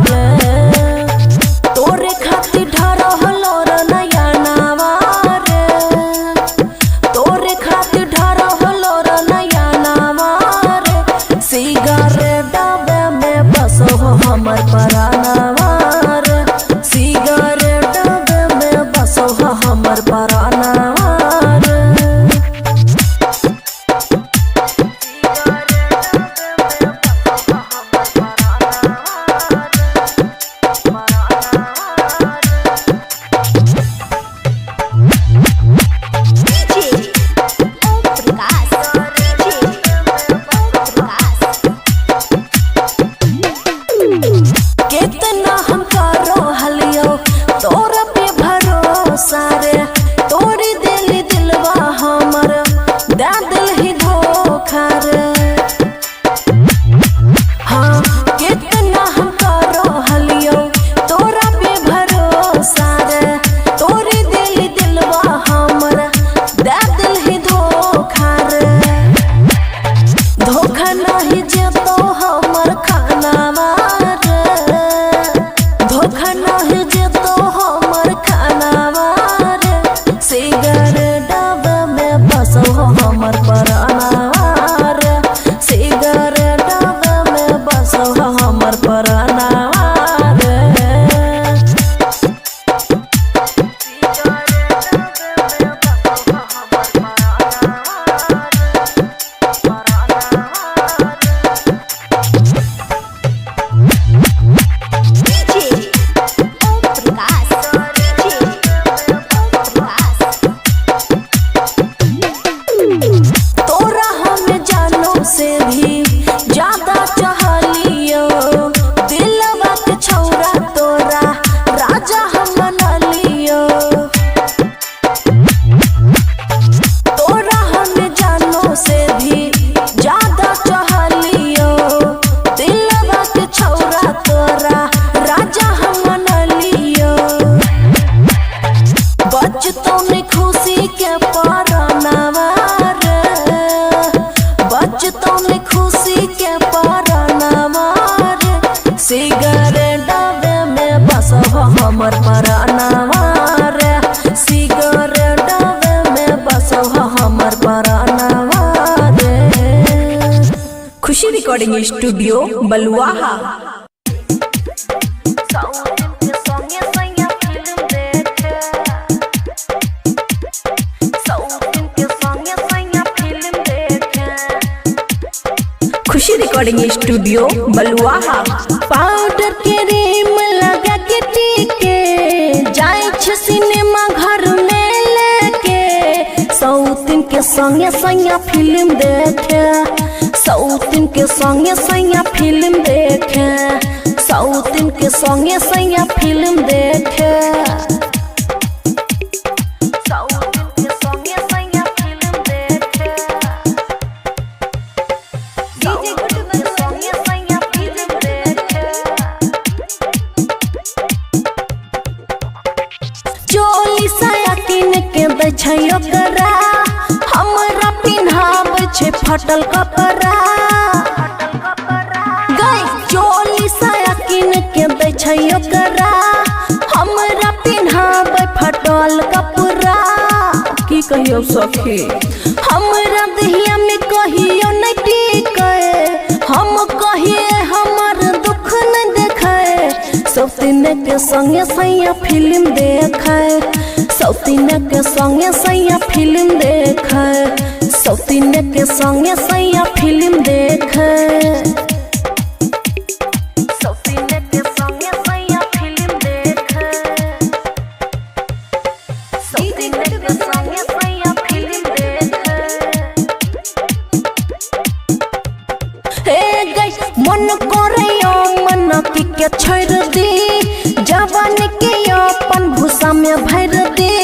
रिकॉर्डिंग स्टूडियो बलुआहा। खुशी रिकॉर्डिंग स्टूडियो बलुआहा। पाउडर के क्रीम लगा के टीके जाय छ सिनेमा घर में लेके सौतिन के संगे संगे फिल्म देखे सौतिन के संगे संगे फिल्म देखे सौतिन के संगे संगे फिल्म देखे छैयो करा हमरा पिन्हाब छे फटल कपड़ा गई चोली साया किन के दै छैयो करा हमरा पिन्हाब फटल कपड़ा की कहियो सखी हमरा दहिया में कहियो न टिके हम कहिए हमर दुख न देखे सौतिन के संगे सैया फिल्म देखे सौतिन के संगे सैया फिल्म देखे सौतिन के संगे सैया फिल्म देखे सौतिन के संगे सैया फिल्म देखे सौतिन के संगे सैया फिल्म देखे हे गई मन करैयो मन के छोड़ दी जवान के अपन भूसा में भर दे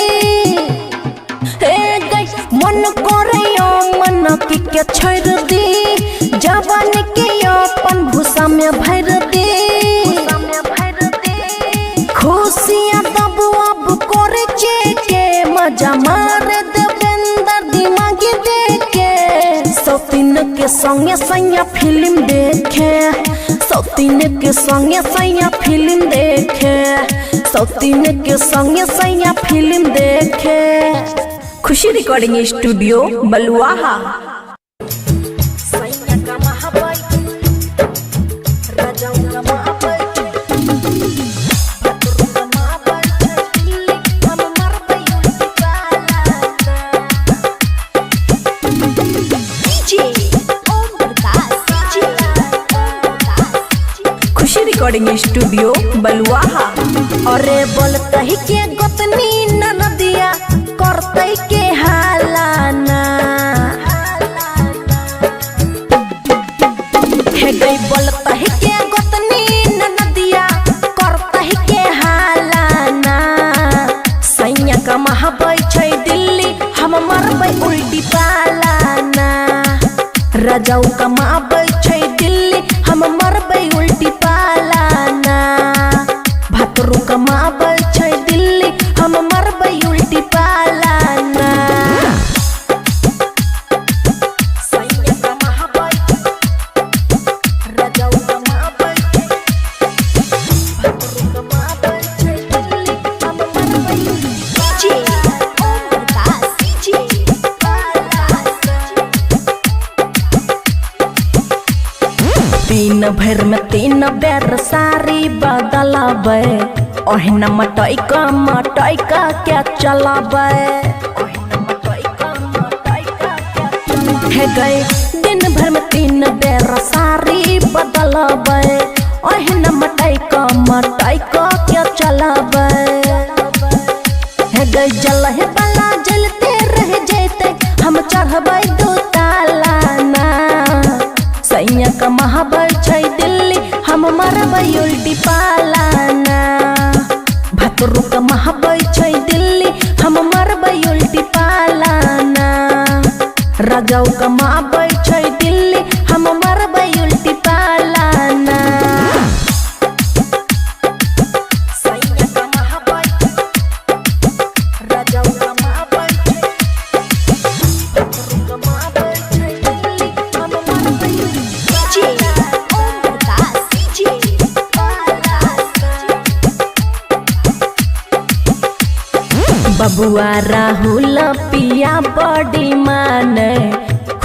मन करैयो मन के छोड़ दी जवान के अपन भूसा में भर दे खुशियाँ तब अब करे के मजा मार देवेंद्र दिमागी देखे सौतिन के संगे सैया फिल्म देखे सौतिन के संगे सैया फिल्म देखे सौतिन के संगे सैया फिल्म देखे। खुशी रिकॉर्डिंग स्टूडियो बलुआहा। खुशी रिकॉर्डिंग स्टूडियो बलुआहा। अरे बोलते ही के गोतनी ननदिया करते के हालाना हे गई बोलते ही के गोतनी ननदिया करते के हालाना सैया कमाबै छै दिल्ली हम मरबै उल्टी पालाना राजाऊ कमाबै छै दिल्ली हम मरबै उल्टी पालाना भातरू कमाबै छै दिल्ली हम मरबै उल्टी पालाना सैया कमाबै राजाऊ कमाबै भातरू कमाबै छै दिल्ली हम मरबै उल्टी दिन भर में 3 बेर साड़ी बदलाबै ओहिना मटई का क्या चलाबै हे गए दिन भर में 3 बेर साड़ी बदलाबै ओहिना मटई का क्या चलाबै हे गए जलहे वाला जलते रह जैते हम चढ़बै 2 ताला ना सैया कमाबै छै दिल्ली हम मरबै उल्टी पालाना भातरू कमाबै छै दिल्ली हम मरबै उल्टी पालाना राजाऊ कमाबै छै दिल्ली हम मरबै उल्टी पालाना सैया कमाबै राजाऊ कमाबै भातरू कमाबै छै दिल्ली हम मरबै बबुआ राहुल पिया बड़ी माने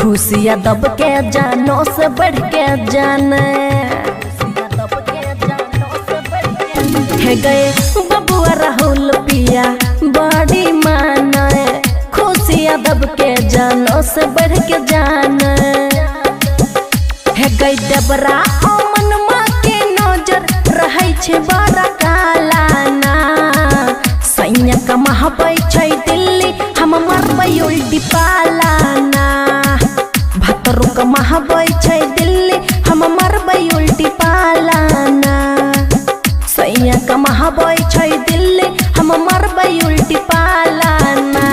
खुशियाँ दब के जानो से बढ़ के जाने है गए बबुआ राहुल पिया बड़ी माने खुशियाँ दब के जानो से बढ़ के जाने है गई डबरा अमन माँ के नजर रहे छे बड़ा कालाना सैया कमाबै छै दिल्ली हम मरबै उल्टी पालाना भतरू कमाबै छै दिल्ली हम मरबै उल्टी पालाना सैया कमाबै छै दिल्ली हम मरबै उल्टी पालाना।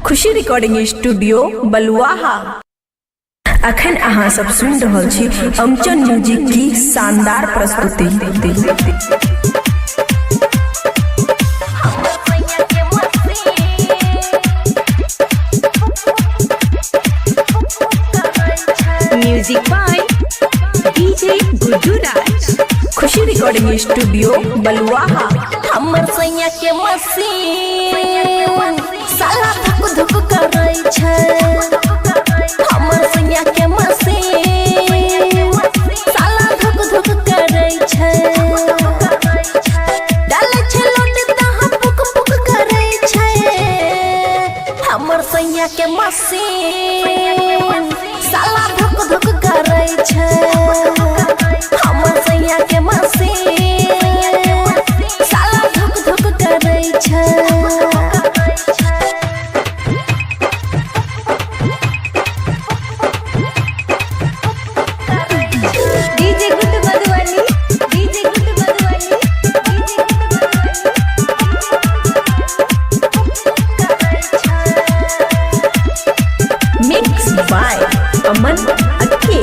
खुशी रिकॉर्डिंग स्टूडियो बलुआहा। अखन अहाँ सब सुन रहल छी अमचन म्यूजिक की शानदार प्रस्तुति। Music by DJ Guddu Raj. Khushi recording studio Baluaha. हमर सैया के मसीन साला धुक धुक करै छै हमर सैया के मसीन साला धुक धुक करै छै डालै छै लोट त हम पुक पुक करै छै हमर सैया के मसीन साला धुक धुक करै छै हमर सैया के मसीन साला धुक धुक करै छै। DJ Guddu Madhubani DJ Guddu Madhubani mix by Aman Akke.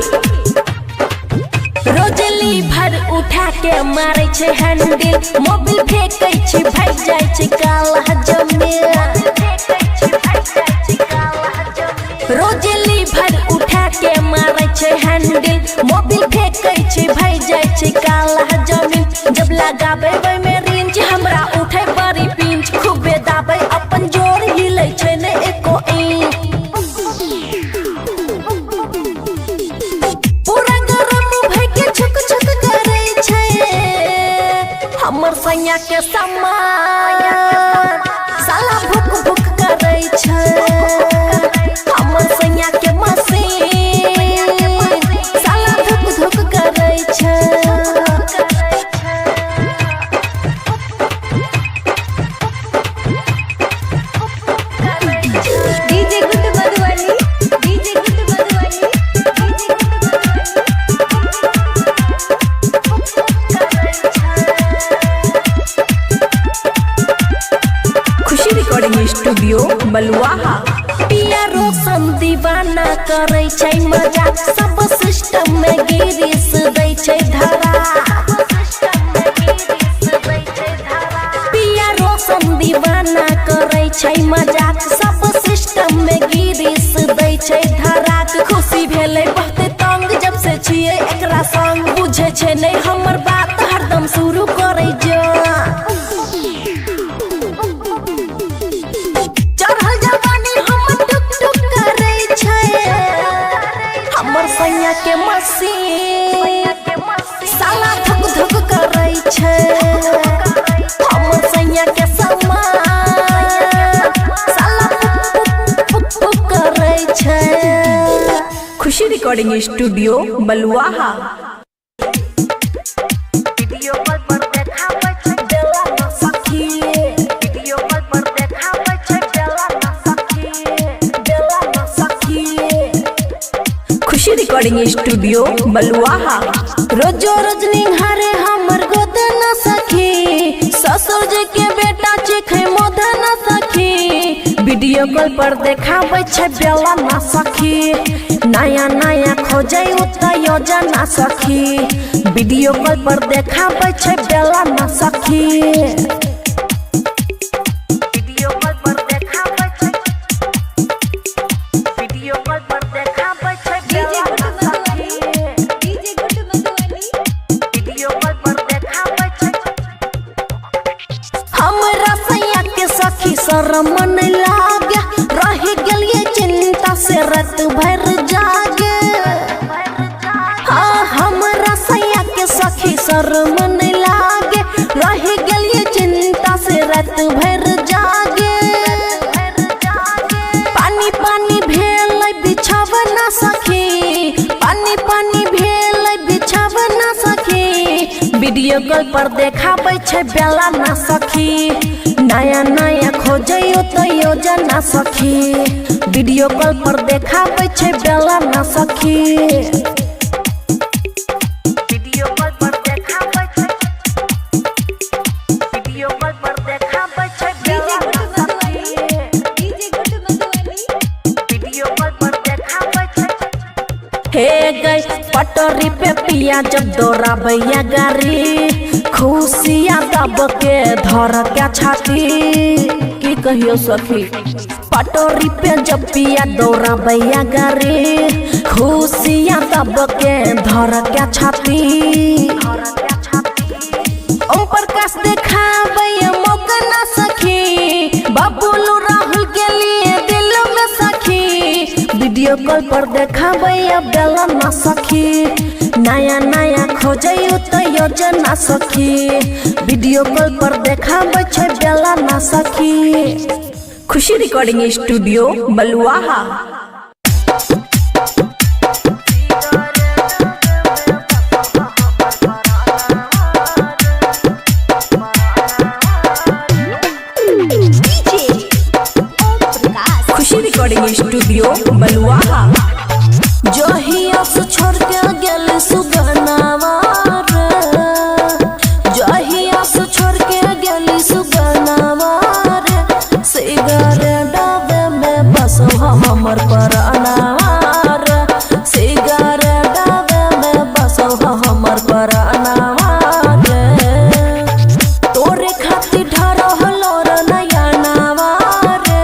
रोजली भर उठा के मारे छै हैंडल मोबिल फेंकै छै भाग जाय छै काला जमीन रोजली भर उठा के मारे छै हैंडल मोबिल फेंकै छै भाग जाय छै काला जमीन जब लगाबै वै में रेंज हमरा उठै बड़ी पिंच खूबे दाबै अपन जोर हिलै छै ने एको इंच पूरा गरम भई के छुक छुक करै छै हमर सैया के समान साला भुक भुक करै छै हमर सैया के मसीन साला धुक धुक करै छै। DJ Guddu Madhubani DJ Guddu Madhubani Khushi recording studio Baluaha. पिया रोशन दीवाना करै छै मजाक सब सिस्टम में गिरीश दै छै धरा पिया रोशन दीवाना करै छै मजाक सब सिस्टम में गिरीश दै छै धरा खुशी भेलै बहुते तंग जब से छियै एकरा संग बुझे छै नै हमर बात हरदम शुरू करै जो चढ़ल जवानी हम टुक टुक करै छै हमर सैया के मसीन साला धुक धुक करै छै हमर सैया के समान साला पुक पुक करै छै। खुशी रिकॉर्डिंग स्टूडियो बलुआहा। वीडियो कॉल पर देखाबै छै देला न सखी वीडियो कॉल पर देखाबै छै देला न सखी देला न सखी। खुशी रिकॉर्डिंग स्टूडियो बलुआहा। रोजो रोज निहारे हमर गोद न सखी ससुर जी के बेटा चिखै मोद न सखी वीडियो कॉल पर देखाबै छै बेला न सखी नया नया खोजै उतै योजना सखी वीडियो कॉल पर देखाबै छै बेला न सखी वीडियो कॉल पर देखाबै छै वीडियो कॉल पर देखाबै छै डीजे बेला न गुड्डू सखी Madhubani DJ Guddu Madhubani video call पर देखाबै छै हमरा सैया के सखी शरम नहीं लागे रह गेलिए चिंता से रात भर जागे। हाँ हमरा सैया के सखी शर्म नहीं लागे, रह गलिए चिंता से रात भर जागे। पानी पानी भेल बिछावना सखी, पानी पानी भेल बिछावना सखी। वीडियो कॉल पर देखाबै छै बेला ना सखी, नया नया खोजयो तो योजना सखी। वीडियो कॉल पर देखाबै छै बेला ना सखी। वीडियो कॉल पर देखाबै छै, वीडियो कॉल पर देखाबै छै बेला ना सखी। DJ Guddu Madhubani video call पर देखाबै छै। हे गई पटरी पे पिया जब दौड़ा भैया गाड़ी, खुशियाँ दब के धर क्या छाती। की कहियो सखी पटरी पे जब पिया दौड़ा भैया गाड़ी, खुशियाँ दब के धर क्या छाती। ओम प्रकाश देखाबै मौका ना सखी, बबलू राहुल के लिए दिल में सखी। वीडियो कॉल पर देखाबै बेला ना सखी, नया नया खोजयो तो योजना सखी। वीडियो कॉल पर देखाबै छै बेला ना सखी। खुशी रिकॉर्डिंग स्टूडियो बलुआहा। डीजे ओम प्रकाश खुशी रिकॉर्डिंग स्टूडियो बलुआहा। जहिया से छोड़ के गेल सुगनावा रे, जहिया से छोड़ के गेल सुगनावा रे। सिगरेट डाबे में बसो हमर परानावा रे, सिगरेट डाबे में बसो हमर परानावा रे। तोरे खातिर ढरहलो रे नया नावा रे,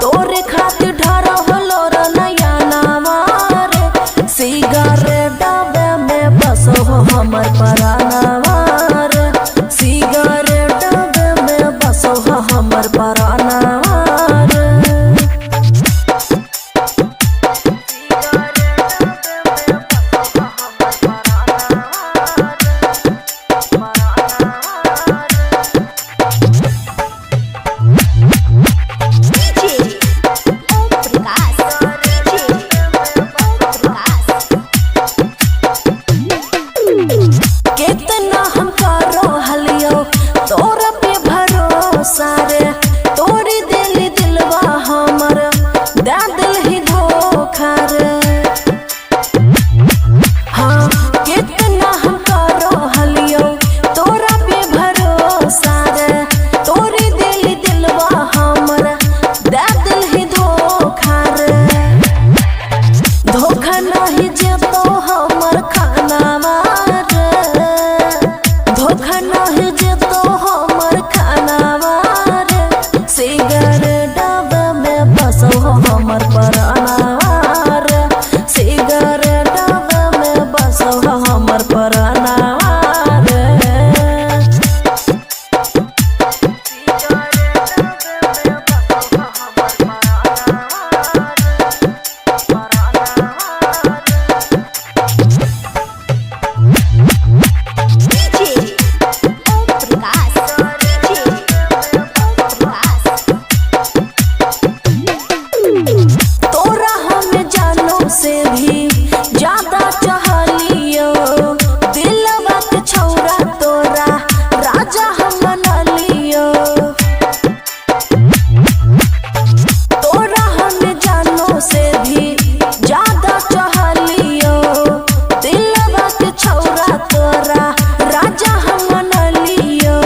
तोरे खातिर ढरहलो रे नया नावा रे। सिगरेट डाबे में बसो हमर परानावा रे, सिगरेट डाबे में बसो हमर परानावा रे। डीजे ओम प्रकाश डीजे ओम प्रकाश कितना हम करो हलियो तोरा पे भरोसा रे। तोरी दिल दिलवा हमर दे दिल ही धोखा रे। हाँ कितना हम करो हलियो तोरा पे भरोसा रे। तोरी दिल दिलवा हमर दे दिल ही धोखा रे। धोखा नहीं जेतो हमर खानावा रे, धोखा नहीं जेतो हमर खानावा रे। सिगरेट डाबे में बसो हमर परानावा रे, सिगरेट डाबे में बसो हमर परानावा रे। डीजे ओम प्रकाश डीजे ओम प्रकाश तोरा हमें जानो से भी ज्यादा चाहलियो, दिलवा के छौरा तोरा राजा हम बना लियो। तोरा हमें जानो से भी ज्यादा चाहलियो, दिलवा के छौरा तोरा राजा हम बना लियो।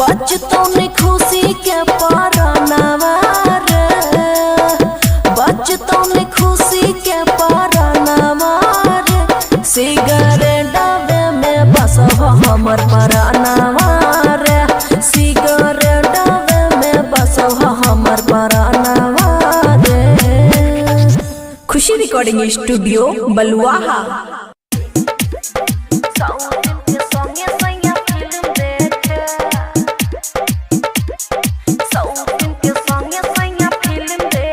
बचतो ने खुशी के परानावा रे, बचतो ने खुशी के परानावा रे। सिगरेट डाबे में बसो हमर परानावा रे, सिगरेट डाबे में बसो हमर परानावा रे। खुशी रिकॉर्डिंग स्टूडियो बलुआहा। सौतिन के संगे सैया फिल्म देखे,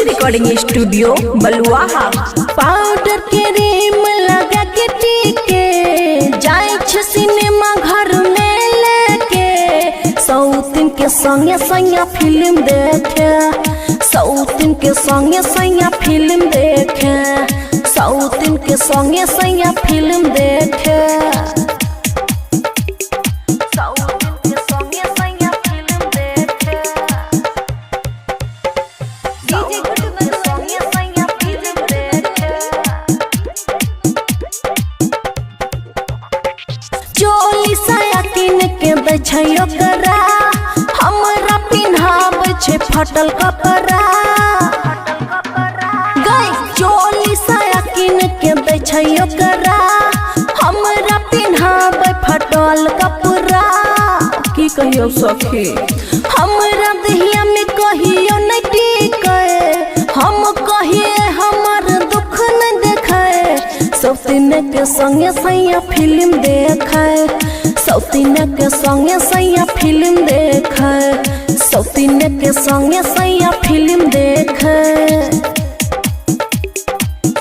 खुशी रिकॉर्डिंग स्टूडियो बलुआहा। पाउडर क्रीम लगा के टीके जाए छ सिनेमा घर में लेके सौतिन के संगे सैया फिल्म देखे सौतिन के संगे सैया फिल्म देखे सौतिन के संगे सैया फिल्म देखे सौतिन के संगे सैया फिल्म देखे डीजे गुड्डू बदुआली सैया फिल्म देखे चोली साया किन के बेछयो करा हमरा पिन्हाब छे फटल कपड़ा गई चोली साया किन के बेछयो करा हमरा पिन्हाब फटल कपड़ा की कहियो सखी हमरा दहिया में कहियो नहीं टिके हम कहिए हमर दुख न देखे सौतीन के संगे सैया फिल्म देखे सौतीन के संगे सैया फिल्म देखे सौतीन के संगे सैया फिल्म देखे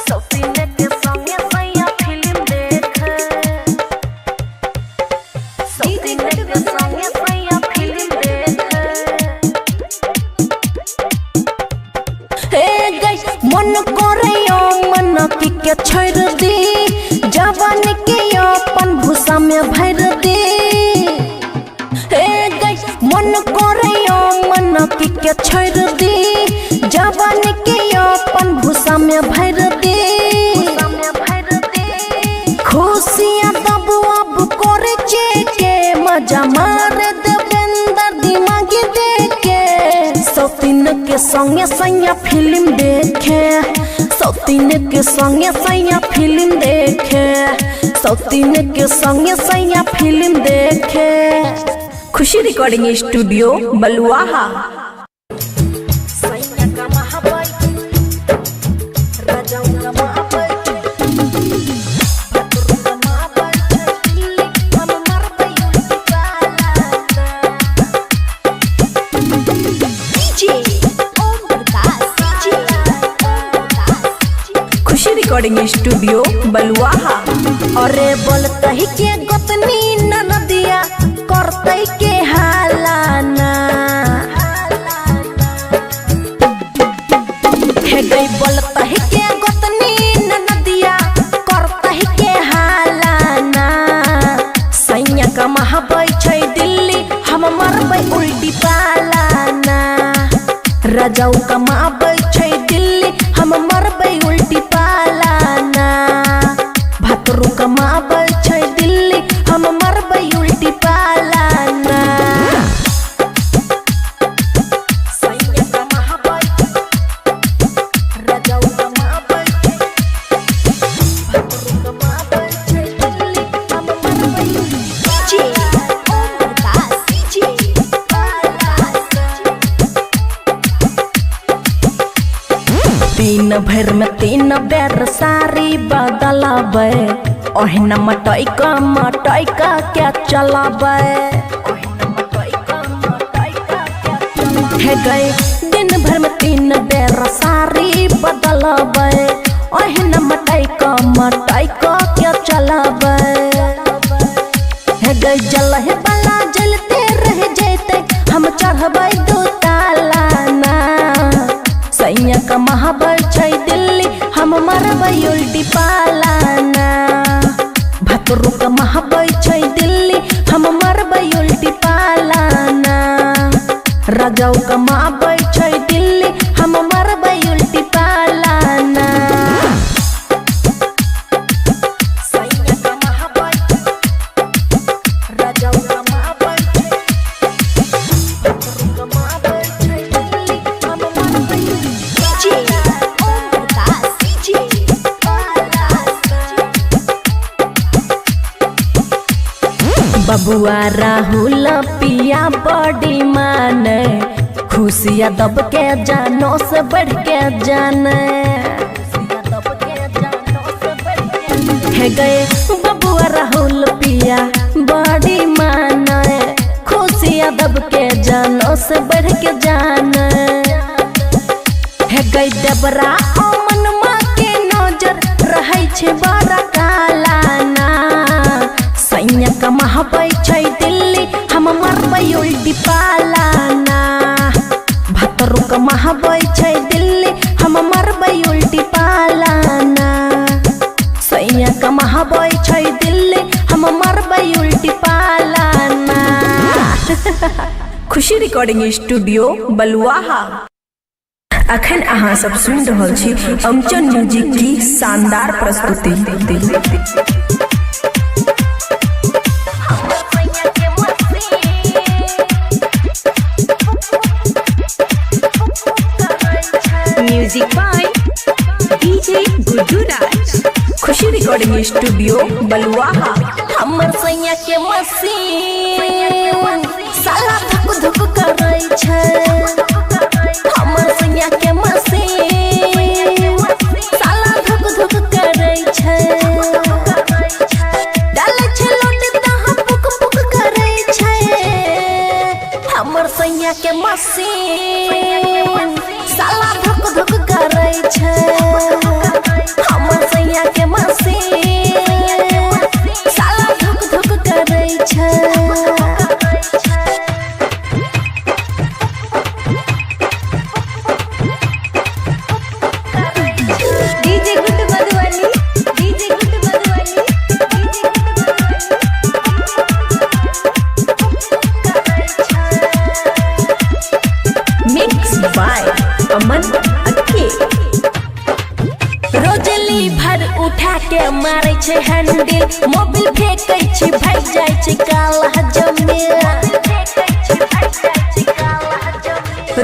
सौतीन के संगे सैया फिल्म देखे डीजे गुड्डू बदुआली सैया फिल्म देखे हे गई मन करे मन के छोड़ दी जवान के अपन भूसा में भर दी हे गई मन करे मन के छोड़ दी जवान के अपन भूसा में भर दी खुशियाँ तब अब करे चेके मजा मार देवेंद्र दिमागी देखे सौतीन के संगे सैया फिल्म देखे सौतीन के संगे सैया फिल्म देखे सौतीन के संगे सैया फिल्म देखे खुशी रिकॉर्डिंग स्टूडियो बलुआहा। सैया का महाबली राजाओं का महाबली भद्रों का महाबली हम मर गए उल्टी डीजे ओम प्रकाश डीजे ओम प्रकाश खुशी रिकॉर्डिंग स्टूडियो बलुआहा। अरे बोलतही के गोतनी ननदिया करतई के हालाना हे गई बोलतही के गोतनी ननदिया करतही के हालाना सैया का महाबई छै दिल्ली हम मरबै उल्टी पालाना राजाऊ का महाबई छै दिल्ली हम मरबै उल्टी पालाना भतरू का महाबई छै दिल्ली हम मरबै उल्टी पालाना सैया का महाबई राजाऊ का महाबई भतरू का महाबई छै दिल्ली हम मरबै उल्टी डीजे ओम प्रकाश डीजे दिन भर में 3 बेर सारी बदलाबे ओहिना मटई का क्या चलाबे हे गए दिन भर में 3 बेर सारी बदलाबे ओहिना मटई का क्या चलाबे हे गए जलहे बला जलते रह जैते हम चढ़बै 2 ताला ना सैया का महाबल छै दिल्ली हम मरबै उल्टी पालाना भतरू का महाबल छै दिल्ली हम मरबै उल्टी पालाना राजाऊ का महाबल छै दिल्ली हम मरबै उल्टी पालाना सैया का महाबल राजाऊ का महाबल भतरू का महाबल छै दिल्ली हम मरबै डीजे ओम प्रकाश डीजे बबुआ राहुल पिया बड़ी माने खुशियाँ दब के जानो से बढ़ के जाने है गए बबुआ राहुल पिया बड़ी माने खुशियाँ दब के जानो से बढ़ के जाने है गई देवरा अमनमा के नजर रहै छै बड़ा काला ना सैया कमाबै छै दिल्ली हम मरबै उल्टी पाला ना भतरू कमाबै छै दिल्ली हम मरबै उल्टी पाला ना सैया कमाबै छै दिल्ली हम मरबै उल्टी पाला ना खुशी रिकॉर्डिंग स्टूडियो बलुआहा। अखन अहाँ सब सुन रहल छी अमचन म्यूजिक की शानदार प्रस्तुति। Music by DJ Guddu Raj. Khushi recording studio Baluaha. हमर सैया के मसीन साला धुक धुक करै छै हमर सैया के मसीन साला धुक धुक करै छै डालै छै लोट तहाँ पुक पुक करै छै हमर सैया के मसीन साला धुक धुक करै छै हमर सैया के मसीन साला धुक धुक करै छै। DJ Guddu Madhubani DJ Guddu Madhubani mix by Aman Akke. रोजली भर उठा के मारै छै हैंडल मोबिल फेंकै छै भाग जाइ छै काला जमीन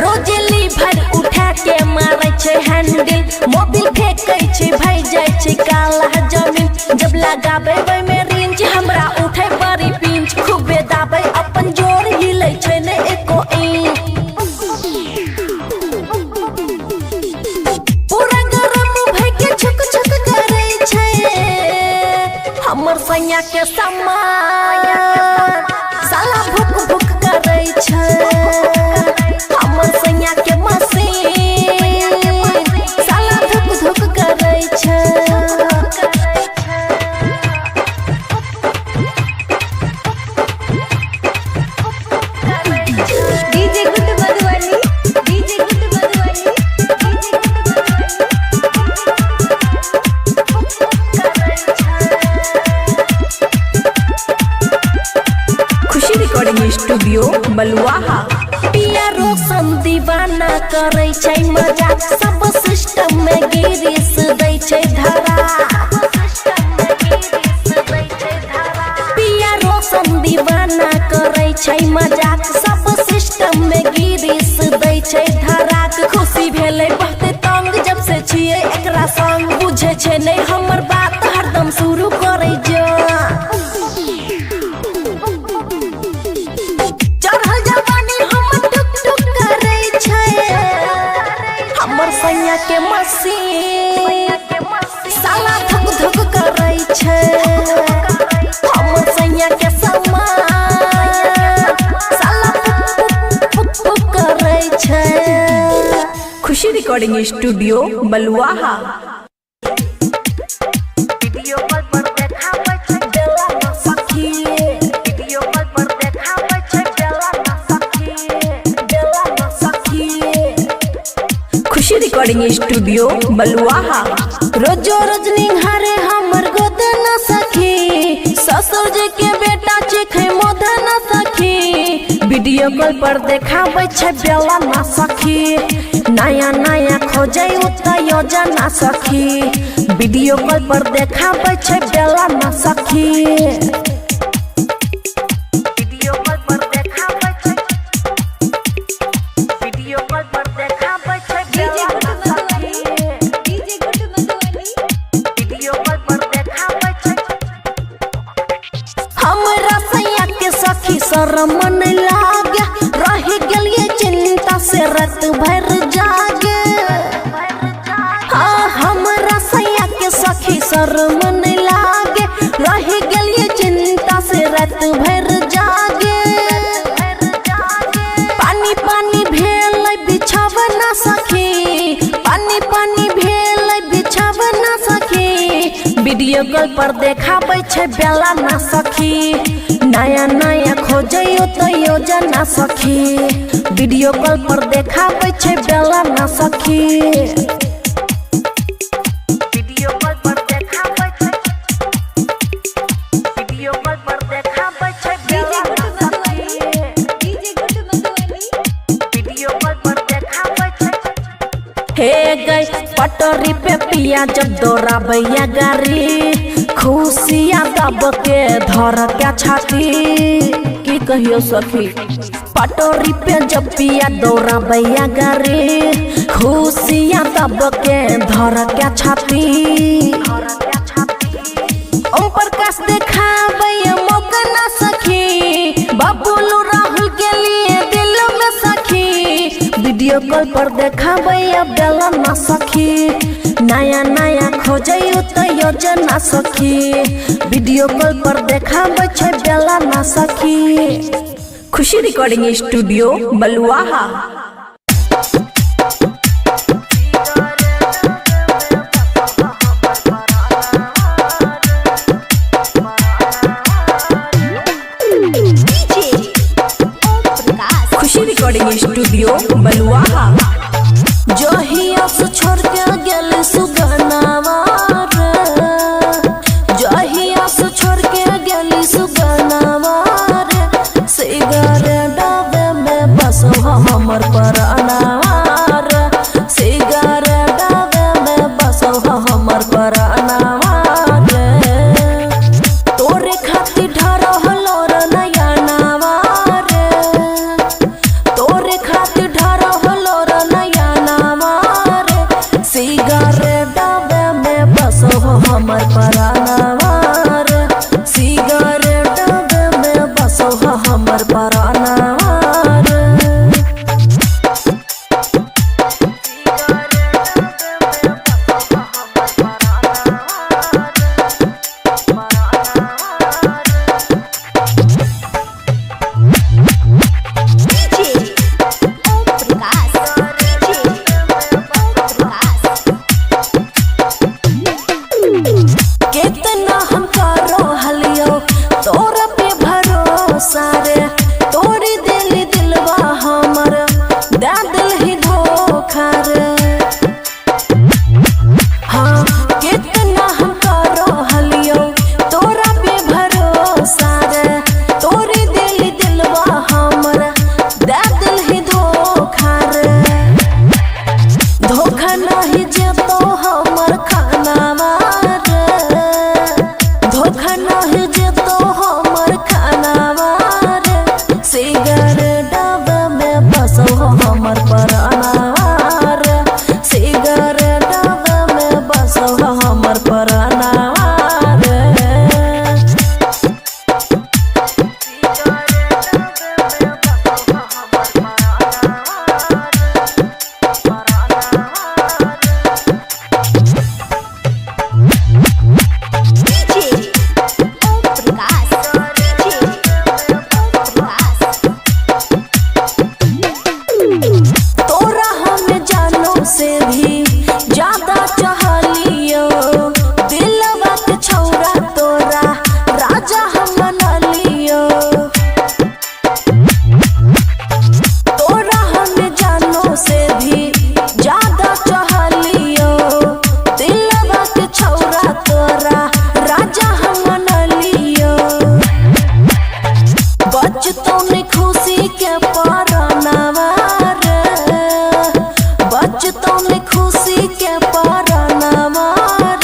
रोजली भर उठा के मारै छै हैंडल मोबिल फेंकै छै भाग जाइ छै काला जमीन जब लगाबै वै में रेंज हमरा उठै बड़ी पिंच खूबे दाबै अपन जोर हिलै छै ने एको इंच पूरा गरम भई के छुक छुक करै छै हमर सैया के समान साला भुक भुक करै छै हमर सैया के मसीन साला धुक धुक करै छै। DJ Guddu Madhubani DJ Guddu Madhubani Khushi recording studio Baluaha. पिया रोशन दीवाना करै छै मजाक सब सिस्टम में गिरीस दै छै धरा पिया रोशन दीवाना करै छै मजाक सब सिस्टम में गिरीस दै छै धरा खुशी भेलै बहुते तंग जब से छियै एकरा संग बुझे छै नै हमर बात हरदम शुरू करै जा चढ़ल जवानी हम टुक टुक करै छै हमर सैया के मसीन साला धुक धुक करै छै हमर सैया के समान साला पुक पुक करै छै। खुशी रिकॉर्डिंग स्टूडियो बलुआहा। वीडियो कॉल पर देखाबै छै बेला ना सखी वीडियो कॉल पर देखाबै छै बेला ना सखी खुशी रिकॉर्डिंग स्टूडियो बलुआहा। रोजो रोज निहारे हमर गोद ना सखी ससुर जी के बेटा चिखै मोद ना सखी वीडियो कॉल पर देखाबै छै बेला ना सखी नया नया खोजै उत योजना सखी वीडियो कॉल पर देखाबै छै बेला ना सखी वीडियो कॉल पर देखाबै छै वीडियो कॉल पर देखाबै छै डीजे बेला गुड्डू ना सखी Madhubani DJ Guddu Madhubani video call पर देखाबै छै हमरा सैया के सखी शरम नै लागे रहि गेलिए चिंता से रात भर जागे हाँ हमरा सैया के सखी शरम नै लागे रहि गेलिए चिंता से रात भर जागे पानी पानी भेल बिछावना सखी पानी पानी वीडियो कॉल पर देखाबै छै बेला ना सखी नया नया खोजयो तो योजना सखी वीडियो कॉल पर देखाबै छै बेला ना सखी वीडियो कॉल पर देखाबै छै वीडियो कॉल पर देखाबै छै बेला ना सखी DJ Guddu Madhubani video call पर देखाबै छै हे गई पटरी पे पिया जब दौड़ाबैया गाड़ी खुशियाँ दब के धर के छाती की कहियो सखी पटरी पे जब पिया दौड़ाबैया गाड़ी खुशियाँ दब के धर के छाती ओम प्रकाश देखाबैया मौका ना सखी बबलू राहुल के लिए दिल में सखी वीडियो कॉल पर देखाबैया बेला ना सखी नया नया खोजयो तो योजना सखी वीडियो कॉल पर देखाबै छै बेला ना सखी खुशी रिकॉर्डिंग स्टूडियो बलुआहा। खुशी रिकॉर्डिंग स्टूडियो बलुआहा। जहिया से छोड़ के गेल सुगनावा रे जहिया से छोड़ के गेल सुगनावा रे सिगारेट डब्बे में बस हमर परानावा रे सिगारेट डब्बे में बस हमर परानावा रे तोरे खातिर ढरहलो रे नया नावा रे तोरे खातिर ढरहलो रे नया नावा रे सिगारेट डब्बे में बस हमर परानावा रे सिगारेट डब्बे में बस हमर परानावा रे कितना हम करो हलियो तोरा पे भरोसा रे तोरी दिलवा हमर दे दिल ही धोखा रे हाँ कितना हम करो हलियो तोरा पे भरोसा रे तोरी दिलवा हमर दे दिल ही धोखा रे धोखा नहीं जेतो हमर खानावा रे धोखा नहीं जेतो हमर खानावा रे सिगारेट डब्बे में बस हमर परानावा रे सिगारेट डब्बे में बस हमर परानावा रे तोरा हमें जानो से भी ज्यादा चाहलियो दिलवा के छौरा तोरा राजा हम बना लियो तोरा हमें जानो से भी ज्यादा चाहलियो दिलवा के छौरा तोरा राजा हम बना लियो बचतो ने खुशी के परानावा रे बचतो ने खुशी के परानावा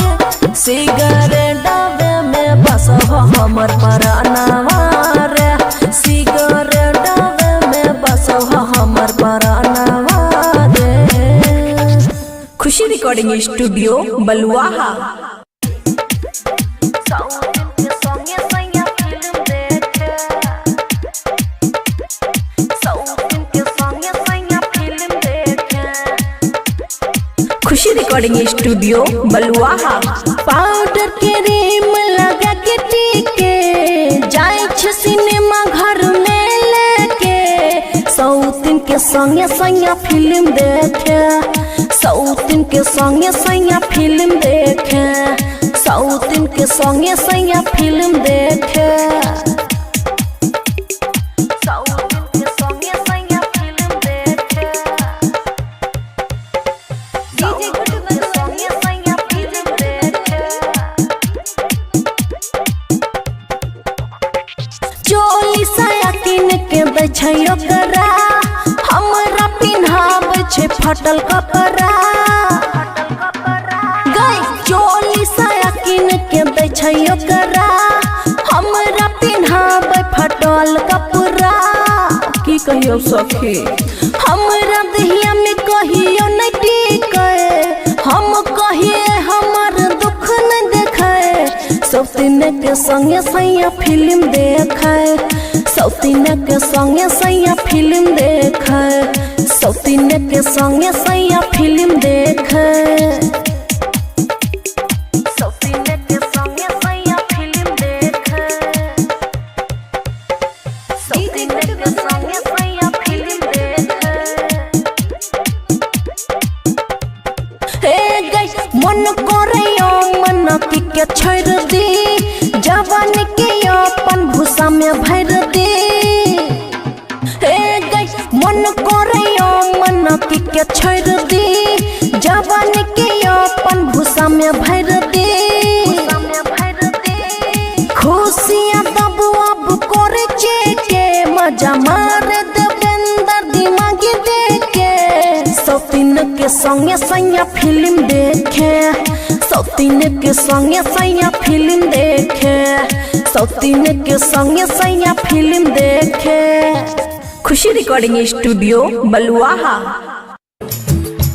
रे सिगारेट डब्बे में बस हमर परानावा रे सिगारेट डब्बे में बस हमर परानावा रे खुशी रिकॉर्डिंग स्टूडियो बलुआहा। खुशी रिकॉर्डिंग स्टूडियो बलुआहा। पाउडर क्रीम लगा के टीके जाय छ सिनेमा घर में लेके सौतिन के संगे संगे फिल्म देखे सौतिन के संगे संगे फिल्म देखे साउथिन के संगे सैया फिल्म देखे साउथिन के संगे सैया फिल्म देखे डीजे गुड्डू मधुबनी सैया फिल्म देखे चोली साया किन के बेछयो करा हमरा पिन्हाब छे फटल कपड़ा गई चोली साया किन के बेछयो करा हमरा पिन्हाब फटल कपड़ा की कहियो सखी हमरा दहिया में कहियो नहीं टिके हम कहिए हमर दुख न देखे सौतीन के संगे सैया फिल्म देखे सौतीन के संगे सैया फिल्म देखे सौतीन के संगे सैया फिल्म देखे सौतीन के संगे सैया फिल्म देखे सौतीन के संगे सैया फिल्म देखे हे गई मन करैयो मन के छोड़ दी जवान के अपन भूसा में भर दे हे गई मन करैयो मन के छोड़ दी जवान के अपन भूसा में भर दे खुशियां तब अब करे के मजा मार देवेंद्र दिमागी देखे सौतीन के संगे सैया फिल्म देखे सौतीन के संगे सैया फिल्म देखे सौतीन के संगे सैया फिल्म देखे खुशी रिकॉर्डिंग स्टूडियो बलुआहा।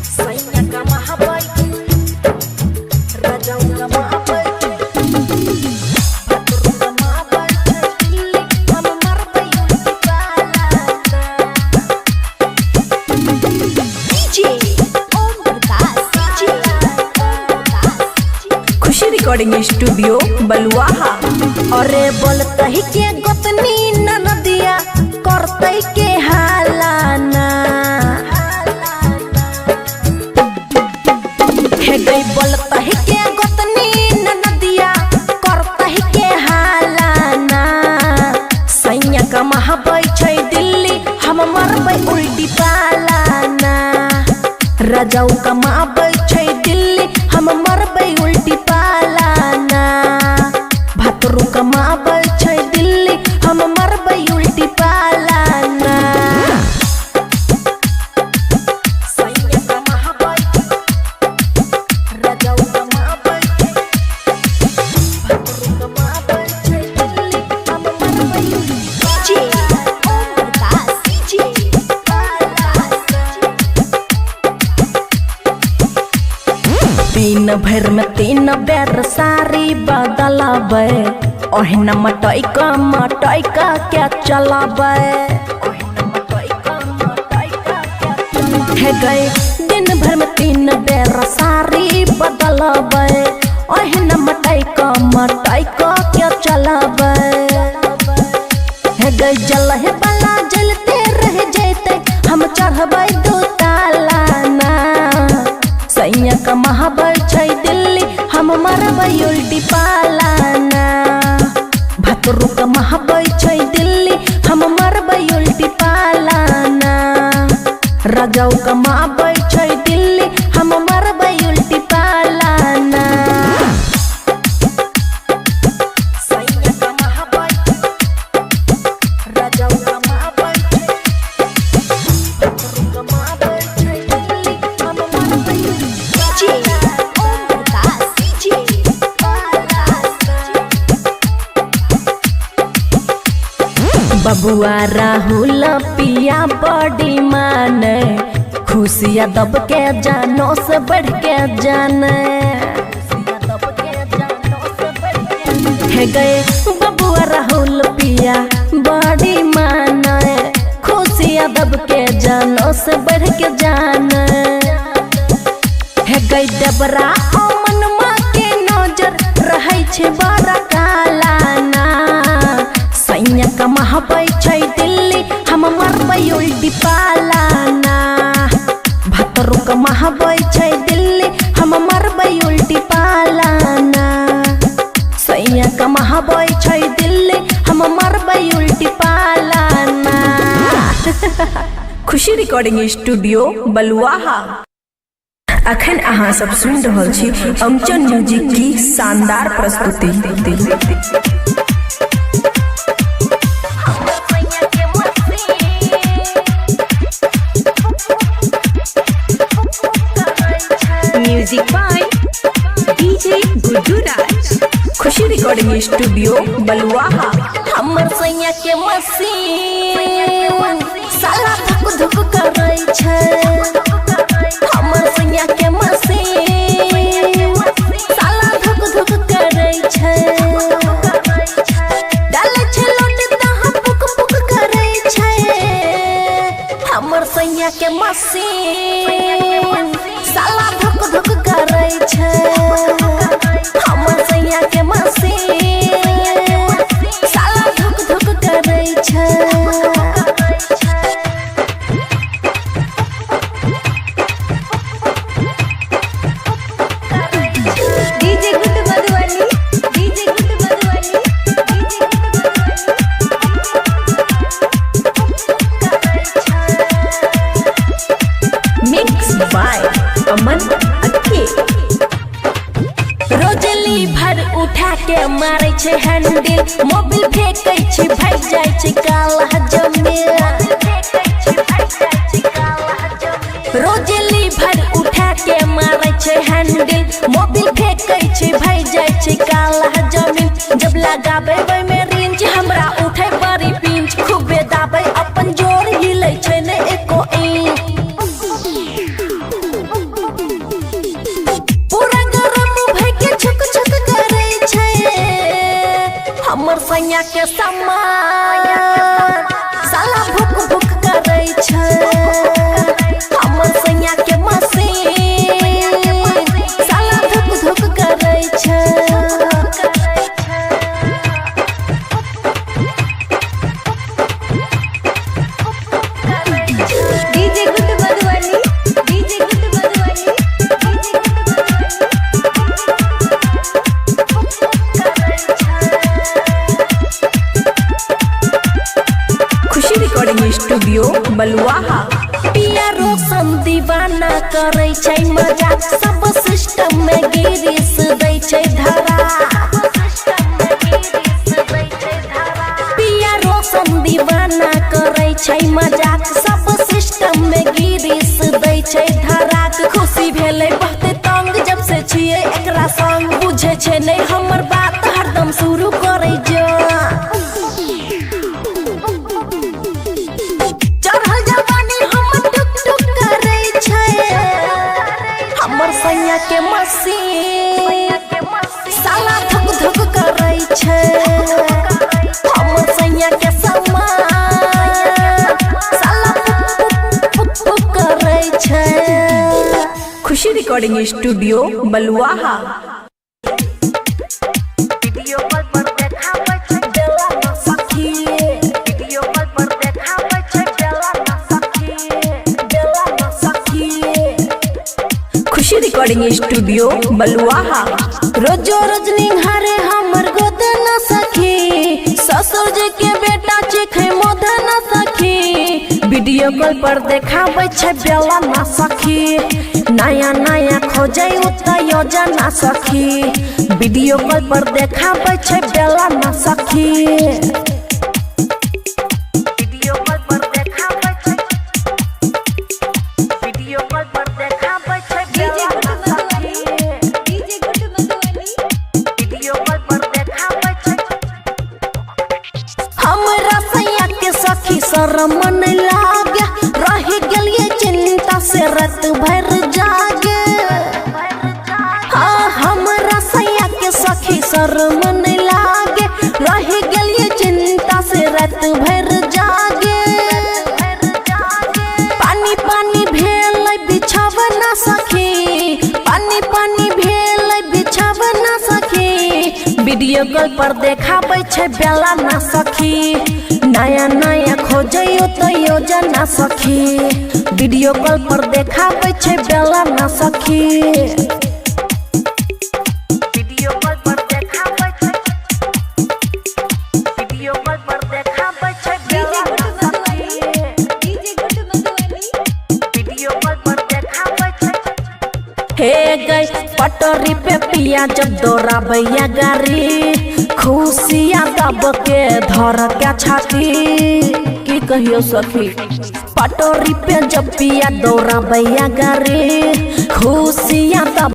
सैया का महाबाई राजाओं का महाबाई भद्रों का महाबाई दिल्ली हम मर गई डीजे ओम प्रकाश खुशी रिकॉर्डिंग स्टूडियो बलुआहा। अरे बोलतही के गोतनी ननदिया करतई के हालाना हे गई बोलतही के गोतनी ननदिया करतही के हालाना सैया का महाबाई छै दिल्ली हम मरबै उल्टी पालाना राजाऊ का महाबाई छै दिल्ली हम मरबै उल्टी पालाना भतरू का महाबाई छै दिल्ली हम मरबै उल्टी पालाना सैया का महाबाई राजाऊ का महाबाई भतरू का महाबाई छै दिल्ली हम मरबै उल्टी डीजे ओम प्रकाश दिन भर में 3 बेर साड़ी बदलाबे ओहिना मटई का क्या चलाबे हे गए दिन भर में 3 बेर साड़ी बदलाबे ओहिना मटई का क्या चलाबे हे गए जलहे बला जलते रह जैते हम चढ़बै 2 तालाना सैया का महाबाई छै दिल्ली हम मरबै उल्टी पालाना भतरू का महाबाई छै दिल्ली हम मरबै उल्टी पालाना राजाऊ का महाबाई छै दिल्ली हम मरबै उल्टी पालाना सैया का महाबाई राजाऊ का महाबाई भतरू का महाबाई छै दिल्ली हम मरबै डीजे ओम प्रकाश बबुआ राहुल पिया बड़ी माने खुशियाँ दब के जानो से बढ़ के जाने हे गए बबुआ राहुल पिया बड़ी माने खुशियाँ दब के जानो से बढ़ के जाने हे गई डबरा अमन माँ के नजर रहे छे बड़ा कालाना सैया का महाबाई छै दिल्ली हम मरबै उल्टी पालाना भतरू का महाबाई छै दिल्ली हम मरबै उल्टी पालाना। खुशी रिकॉर्डिंग स्टूडियो बलुआहा। अखन अहाँ सब सुन रहल छी अमचन म्यूजिक की शानदार प्रस्तुति। Music by DJ Guddu Raj. Khushi recording studio Baluaha. हमर सैया के मसीन साला धुक धुक करै छै। हमर सैया के मसीन साला धुक धुक करै छै। डालै छै लोट तहाँ पुक पुक करै छै। हमर सैया के मसीन साला धुक धुक करै छै। हमर सैया के मसीन साला धुक धुक करै छै। DJ Guddu Madhubani, DJ Guddu Madhubani, DJ Guddu Madhubani. Mix by Aman Akke. रोजली भर उठा के मारे छै हैंडल। मोबिल फेंकै छै भाग जाय छै काला जमीन। रोजली भर उठा के मारे छै हैंडल। मोबिल फेंकै छै भाग जाय छै काला जमीन। जब लगाबै ओइ में रेंज हमरा उठै बड़ी पिंच। खूबे दाबै अपन जोर हिलै छै ने एको इंच। पूरा गरम भई के छुक छुक करै छै। हमर सैया के समान साला भुक भुक करै छै। हमर सैया के मसीन साला धुक धुक करै छै। DJ Guddu Madhubani, DJ Guddu Madhubani, DJ Khushi recording studio Baluaha. पिया रोशन दीवाना करै छै मजाक। सब सिस्टम में गिरीस दै छै धरा। पिया रोशन दीवाना करै छै मजाक। सब सिस्टम में गिरीस दै छै धरा। खुशी भेलै बहुते तंग जब से छियै एकरा संग। बुझे छै नहीं हमर बात हरदम शुरू करै जा। चढ़ल जवानी हमर टुक टुक करै छै। हमर सैया के मसीन साला धुक धुक करै छै। हमर सैया के समान साला पुक पुक करै छै। खुशी रिकॉर्डिंग स्टूडियो बलुआहा। वीडियो कॉल पर देखाबै छै बेला ना सखी। वीडियो कॉल पर देखाबै छै बेला ना सखी। बेला ना सखी। खुशी रिकॉर्डिंग स्टूडियो बलुआहा। रोजो रोज निहारे हमर गोद न सखी। ससुर जी के बेटा चिखे मोद न सखी। वीडियो कॉल पर देखाबै छै बेला ना सखी। नया नया खोजै उतना योजना सखी। वीडियो कॉल पर देखाबै छै बेला ना सखी। वीडियो कॉल पर देखाबै छै। वीडियो कॉल पर देखाबै छै डीजे बेला ना गुड्डू सखी। Madhubani, DJ Guddu Madhubani. Video call पर देखाबै छै। हमरा सैया के सखी शरम नहीं लागे। रह गेलिए चिंता से रात भर जागे। हाँ हमरा सैया के सखी शरम नहीं लागे। रह गेलिए चिंता से रात भर जागे। पानी पानी भेल बिछावना सखी। पानी पानी भेल बिछावना सखी। वीडियो कॉल पर देखाबै छै बेला ना सखी। नया नया खोजै तो योजना सखी। वीडियो कॉल पर देखाबै छै बेला ना सखी। वीडियो कॉल पर देखाबै छै। वीडियो कॉल पर देखाबै छै बेला ना सखी। डीजे पटरी पे पिया जब दौड़ा भैया गाड़ी खुशियाँ दब के धर के छाती की कहियो सखी। पटरी पे जब पिया दौड़ा भैया गाड़ी खुशियाँ दब